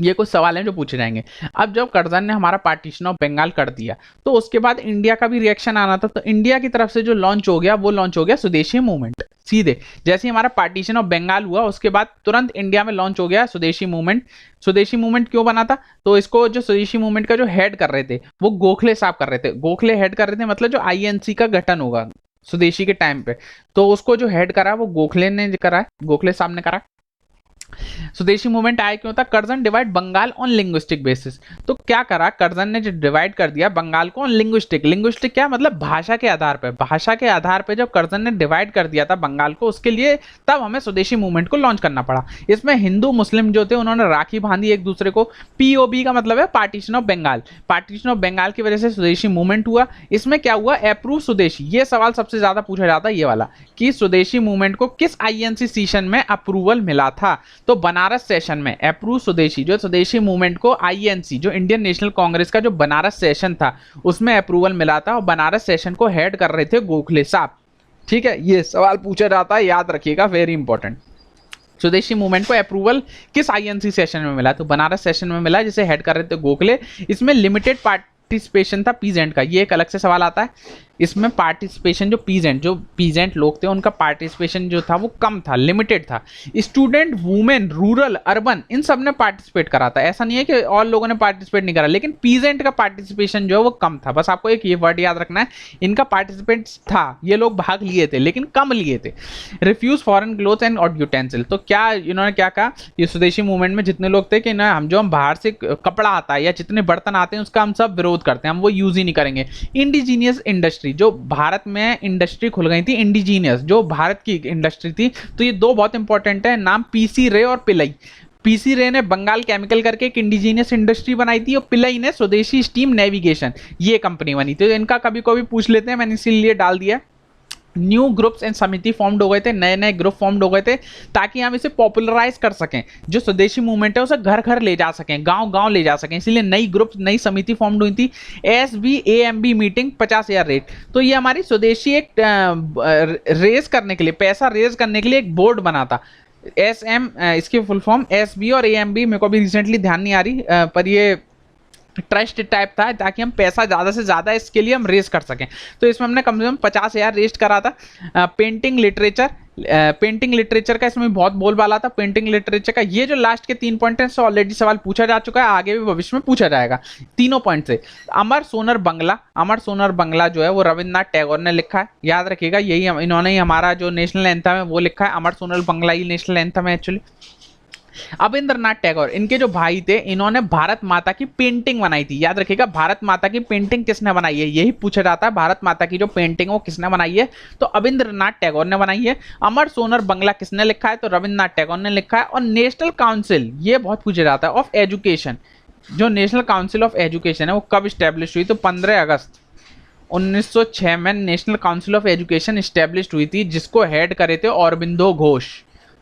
ये कुछ सवाल हैं जो पूछे जाएंगे। अब जब कर्जन ने हमारा पार्टीशन ऑफ बंगाल कर दिया तो उसके बाद इंडिया का भी रिएक्शन आना था, तो इंडिया की तरफ से जो लॉन्च हो गया वो लॉन्च हो गया स्वदेशी मूवमेंट। सीधे जैसे ही हमारा पार्टीशन ऑफ बंगाल हुआ उसके बाद तुरंत इंडिया में लॉन्च हो गया स्वदेशी मूवमेंट। स्वदेशी मूवमेंट क्यों बना था, तो इसको जो स्वदेशी मूवमेंट का जो हेड कर रहे थे वो गोखले साहब कर रहे थे। गोखले हेड कर रहे थे, मतलब जो INC का गठन होगा स्वदेशी के टाइम पे, तो उसको जो हेड करा वो गोखले ने करा, गोखले साहब ने करा। स्वदेशी मूवमेंट आया क्यों था, Curzon divide Bengal on linguistic basis. तो क्या करा कर्जन ने, जो डिवाइड कर दिया बंगाल को ऑन लिंग्विस्टिक क्या मतलब भाषा के आधार पे, भाषा के आधार पे जब कर्जन ने डिवाइड कर दिया था बंगाल को, उसके लिए तब हमें स्वदेशी मूवमेंट को लॉन्च करना पड़ा। इसमें हिंदू मुस्लिम जो थे उन्होंने राखी बांधी एक दूसरे को, POB का मतलब है partition of Bengal, partition of Bengal की वजह से स्वदेशी मूवमेंट हुआ। इसमें क्या हुआ, अप्रूव स्वदेशी, ये सवाल सबसे ज्यादा पूछा जाता है ये वाला, कि स्वदेशी मूवमेंट को किस INC सेशन में अप्रूवल मिला था, तो बनारस सेशन में अप्रूव स्वदेशी, जो स्वदेशी मूवमेंट को INC जो इंडियन नेशनल कांग्रेस का जो बनारस सेशन था उसमें अप्रूवल मिला था, और बनारस सेशन को हेड कर रहे थे गोखले साहब। ठीक है, ये सवाल पूछा जाता है, याद रखिएगा, वेरी इंपॉर्टेंट। स्वदेशी मूवमेंट को अप्रूवल किस INC सेशन में मिला, तो बनारस सेशन में मिला, जिसे हेड कर रहे थे गोखले। इसमें लिमिटेड पार्टिसिपेशन था पीजेंट का, ये एक अलग से सवाल आता है। इसमें पार्टिसिपेशन जो पीजेंट लोग थे उनका पार्टिसिपेशन जो था वो कम था, लिमिटेड था। स्टूडेंट, वुमेन, रूरल, अर्बन, इन सब ने पार्टिसिपेट करा था। ऐसा नहीं है कि और लोगों ने पार्टिसिपेट नहीं करा, लेकिन पीजेंट का पार्टिसिपेशन जो है वो कम था। बस आपको एक ये वर्ड याद रखना है, इनका पार्टिसिपेट था, ये लोग भाग लिए थे लेकिन कम लिए थे। रिफ्यूज फॉरेन क्लोथ्स एंड और यूटेंसिल, तो क्या इन्होंने क्या कहा, ये स्वदेशी मूवमेंट में जितने लोग थे कि ना हम बाहर से कपड़ा आता है या जितने बर्तन आते हैं उसका हम सब विरोध करते हैं, हम वो यूज ही नहीं करेंगे। इंडिजीनियस इंडस्ट्री, जो भारत में इंडस्ट्री खुल गई थी, इंडिजीनियस जो भारत की इंडस्ट्री थी, तो ये दो बहुत इंपॉर्टेंट है नाम, पीसी रे और पिलई। पीसी रे ने बंगाल केमिकल करके एक इंडिजीनियस इंडस्ट्री बनाई थी और पिलई ने स्वदेशी स्टीम नेविगेशन ये कंपनी बनी थी। तो इनका कभी कभी पूछ लेते हैं, मैंने इसीलिए डाल दिया। न्यू ग्रुप्स एंड समिति फॉर्म्ड हो गए थे, नए नए ग्रुप फॉर्म्ड हो गए थे ताकि हम इसे पॉपुलराइज कर सकें, जो स्वदेशी मूवमेंट है उसे घर घर ले जा सकें, गांव गांव ले जा सकें, इसीलिए नई ग्रुप नई समिति फॉर्म्ड हुई थी। SBAMB मीटिंग 50,000 रेट, तो ये हमारी स्वदेशी एक रेज करने के लिए, पैसा रेज करने के लिए एक बोर्ड बना था। SM इसकी फुल फॉर्म SB और AMB मेरे को अभी रिसेंटली ध्यान नहीं आ रही, पर ये ट्रस्ट टाइप था ताकि हम पैसा ज़्यादा से ज़्यादा इसके लिए हम रेस कर सकें। तो इसमें हमने कम से कम 50,000 रेस्ट करा था। पेंटिंग लिटरेचर का इसमें बहुत बोलबाला था। पेंटिंग लिटरेचर का ये जो लास्ट के 3 पॉइंट हैं, ऑलरेडी सवाल पूछा जा चुका है, आगे भी भविष्य में पूछा जाएगा तीनों पॉइंट से। अमर सोनर बंगला जो है वो रविन्द्रनाथ टैगोर ने लिखा है, याद रखिएगा, यही इन्होंने ही हमारा जो नेशनल एंथम है वो लिखा है। अमर सोनर बंगला ही नेशनल एंथम है एक्चुअली। अबिंद्रनाथ टैगोर, इनके जो भाई थे, इन्होंने भारत माता की पेंटिंग बनाई थी, याद रखिएगा। भारत माता की पेंटिंग किसने बनाई है, यही पूछा जाता है, भारत माता की जो पेंटिंग वो किसने बनाई है, तो अबिंद्रनाथ टैगोर ने बनाई है। अमर सोनर बंगला किसने लिखा है, तो रविन्द्रनाथ टैगोर ने लिखा है। और नेशनल काउंसिल, ये बहुत पूछा जाता है, ऑफ एजुकेशन, जो नेशनल काउंसिल ऑफ एजुकेशन है वो कब स्टैब्लिश हुई, तो 15 अगस्त 1906 में national council of education establish हुई थी, जिसको हेड करे थे अरबिंदो घोष।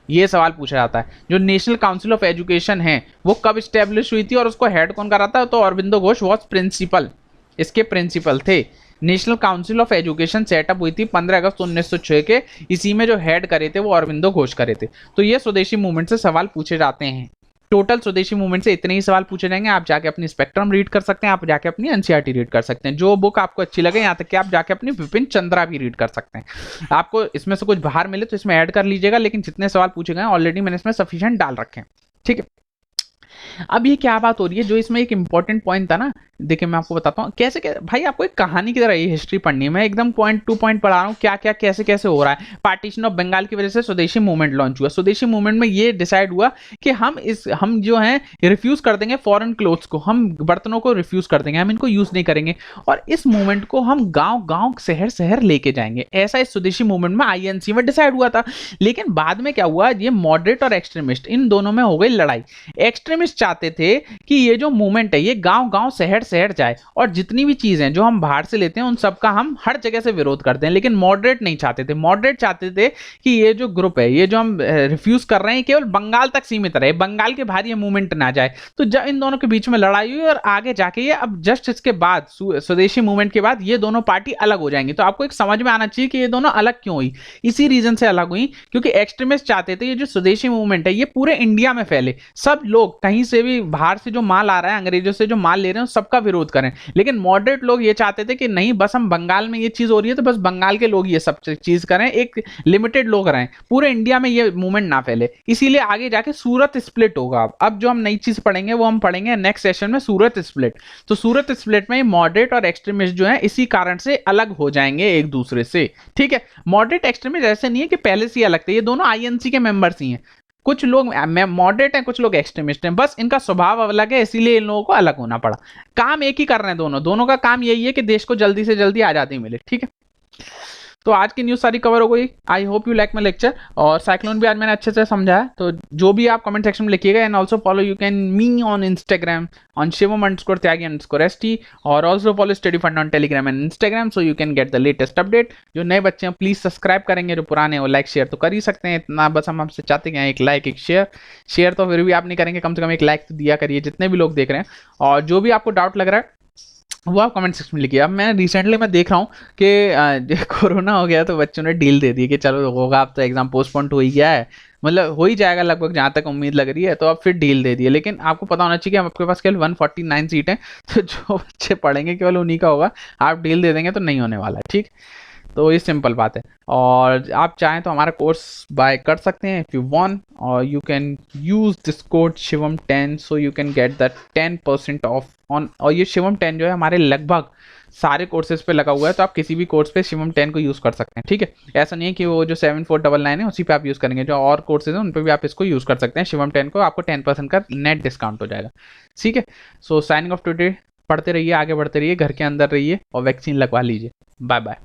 ये सवाल पूछा जाता है, जो नेशनल काउंसिल ऑफ एजुकेशन है वो कब स्टैब्लिश हुई थी और उसको हेड कौन कर रहा था, तो अरबिंदो घोष वॉज प्रिंसिपल, इसके प्रिंसिपल थे। National council of education setup हुई थी 15 अगस्त 1906 के, इसी में जो हेड करे थे वो अरबिंदो घोष करे थे। तो ये स्वदेशी मूवमेंट से सवाल पूछे जाते हैं। टोटल स्वदेशी मूवमेंट से इतने ही सवाल पूछे जाएंगे। आप जाके अपनी स्पेक्ट्रम रीड कर सकते हैं, आप जाके अपनी एनसीईआरटी रीड कर सकते हैं, जो बुक आपको अच्छी लगे, यहाँ तक कि आप जाके अपनी विपिन चंद्रा भी रीड कर सकते हैं। आपको इसमें से कुछ बाहर मिले तो इसमें ऐड कर लीजिएगा, लेकिन जितने सवाल पूछे गए ऑलरेडी मैंने इसमें सफिशिएंट डाल रखे हैं, ठीक है। अब ये क्या बात हो रही है, जो इसमें एक इंपॉर्टेंट पॉइंट था ना, देखिए मैं आपको बताता हूँ कैसे भाई आपको एक कहानी की तरह ये हिस्ट्री पढ़नी है। मैं एकदम पॉइंट टू पॉइंट पढ़ा रहा हूँ, क्या क्या कैसे कैसे हो रहा है। पार्टीशन ऑफ बंगाल की वजह से स्वदेशी मूवमेंट लॉन्च हुआ। स्वदेशी मूवमेंट में ये डिसाइड हुआ कि हम जो है रिफ्यूज कर देंगे फॉरेन क्लोथ्स को, हम बर्तनों को रिफ्यूज कर देंगे, हम इनको यूज नहीं करेंगे, और इस मूवमेंट को हम गाँव गाँव शहर शहर लेके जाएंगे। ऐसा इस स्वदेशी मूवमेंट में INC में डिसाइड हुआ था। लेकिन बाद में क्या हुआ, ये मॉडरेट और एक्सट्रीमिस्ट इन दोनों में हो गई लड़ाई। एक्सट्रीमिस्ट चाहते थे कि ये जो मूवमेंट है ये गांव गांव शहर शहर जाए, और जितनी भी चीजें जो हम बाहर से लेते हैं उन सब का हम हर जगह से विरोध करते हैं। लेकिन मॉडरेट नहीं चाहते थे। मॉडरेट चाहते थे कि ये जो ग्रुप है, ये जो हम रिफ्यूज कर रहे हैं, केवल बंगाल तक सीमित रहे, बंगाल के बाहर ये मूवमेंट ना जाए। तो जब इन दोनों के बीच में लड़ाई हुई और आगे जाके ये अब जस्ट इसके बाद स्वदेशी मूवमेंट के बाद ये दोनों पार्टी अलग हो जाएंगी। तो आपको एक समझ में आना चाहिए कि ये दोनों अलग क्यों हुई। इसी रीजन से अलग हुई क्योंकि एक्सट्रीमिस्ट चाहते थे ये जो स्वदेशी मूवमेंट है ये पूरे इंडिया में फैले, सब लोग कहीं से भी बाहर से जो माल आ रहा है, अंग्रेजों से जो माल ले रहे हैं सबका विरोध करें। लेकिन मॉडरेट लोग ये चाहते थे कि नहीं, बस हम बंगाल में ये चीज हो रही है तो बस बंगाल के लोग ये सब चीज करें, एक लिमिटेड लोग रहें, पूरे इंडिया में ये मूवमेंट ना फैले। इसीलिए आगे जाके सूरत स्प्लिट होगा। अब जो हम नई चीज पढ़ेंगे वो हम पढ़ेंगे नेक्स्ट सेशन में, सूरत स्प्लिट। तो सूरत स्प्लिट में मॉडरेट और एक्सट्रीमिस्ट जो है इसी कारण से अलग हो जाएंगे एक दूसरे से, ठीक है। मॉडरेट एक्सट्रीमिस्ट ऐसे नहीं है कि पहले से ही अलग थे, ये दोनों INC के मेंबर्स ही हैं। कुछ लोग मॉडरेट हैं, कुछ लोग एक्सट्रीमिस्ट हैं, बस इनका स्वभाव अलग है, इसीलिए इन लोगों को अलग होना पड़ा। काम एक ही कर रहे हैं दोनों का काम यही है कि देश को जल्दी से जल्दी आजादी मिले, ठीक है। तो आज की न्यूज़ सारी कवर हो गई। I hope you like my lecture, और साइक्लोन भी आज मैंने अच्छे से समझा है। तो जो भी आप कमेंट सेक्शन में लिखिएगा, and also follow you can me on Instagram on shivam_tyagi_st, और also follow study fund on Telegram and Instagram, so you can get the latest update. जो नए बच्चे हैं प्लीज सब्सक्राइब करेंगे, जो पुराने वो लाइक शेयर तो कर ही सकते हैं। इतना बस हम आपसे चाहते हैं, एक लाइक एक शेयर तो फिर भी आप नहीं करेंगे, कम से कम एक लाइक तो दिया करिए जितने भी लोग देख रहे हैं। और जो भी आपको डाउट लग रहा है वो आप कमेंट सेक्शन में लिखिए। अब मैं रिसेंटली देख रहा हूँ कि कोरोना हो गया तो बच्चों ने डील दे दी कि चलो होगा, अब तो एग्जाम पोस्टपोन हो ही गया है, मतलब हो ही जाएगा लगभग जहाँ तक उम्मीद लग रही है, तो अब फिर डील दे दिए। लेकिन आपको पता होना चाहिए कि आपके पास केवल 149 सीट है, तो जो बच्चे पढ़ेंगे केवल उन्हीं का होगा। आप डील दे देंगे तो नहीं होने वाला है, ठीक। तो ये सिंपल बात है। और आप चाहें तो हमारा कोर्स बाय कर सकते हैं इफ़ यू वांट, और you can use this code Shivam 10, so you can get the 10% of on. और ये शिवम 10 जो है हमारे लगभग सारे कोर्सेज पे लगा हुआ है, तो आप किसी भी कोर्स पे शिवम 10 को यूज़ कर सकते हैं, ठीक है। ऐसा नहीं है कि वो जो 7499 है उसी पे आप यूज़ करेंगे, जो और कोर्सेज हैं उन पे भी आप इसको यूज़ कर सकते हैं। शिवम 10 को आपको 10% का नेट डिस्काउंट हो जाएगा, ठीक है। सो साइनिंग ऑफ टुडे, पढ़ते रहिए, आगे बढ़ते रहिए, घर के अंदर रहिए और वैक्सीन लगवा लीजिए। Bye bye.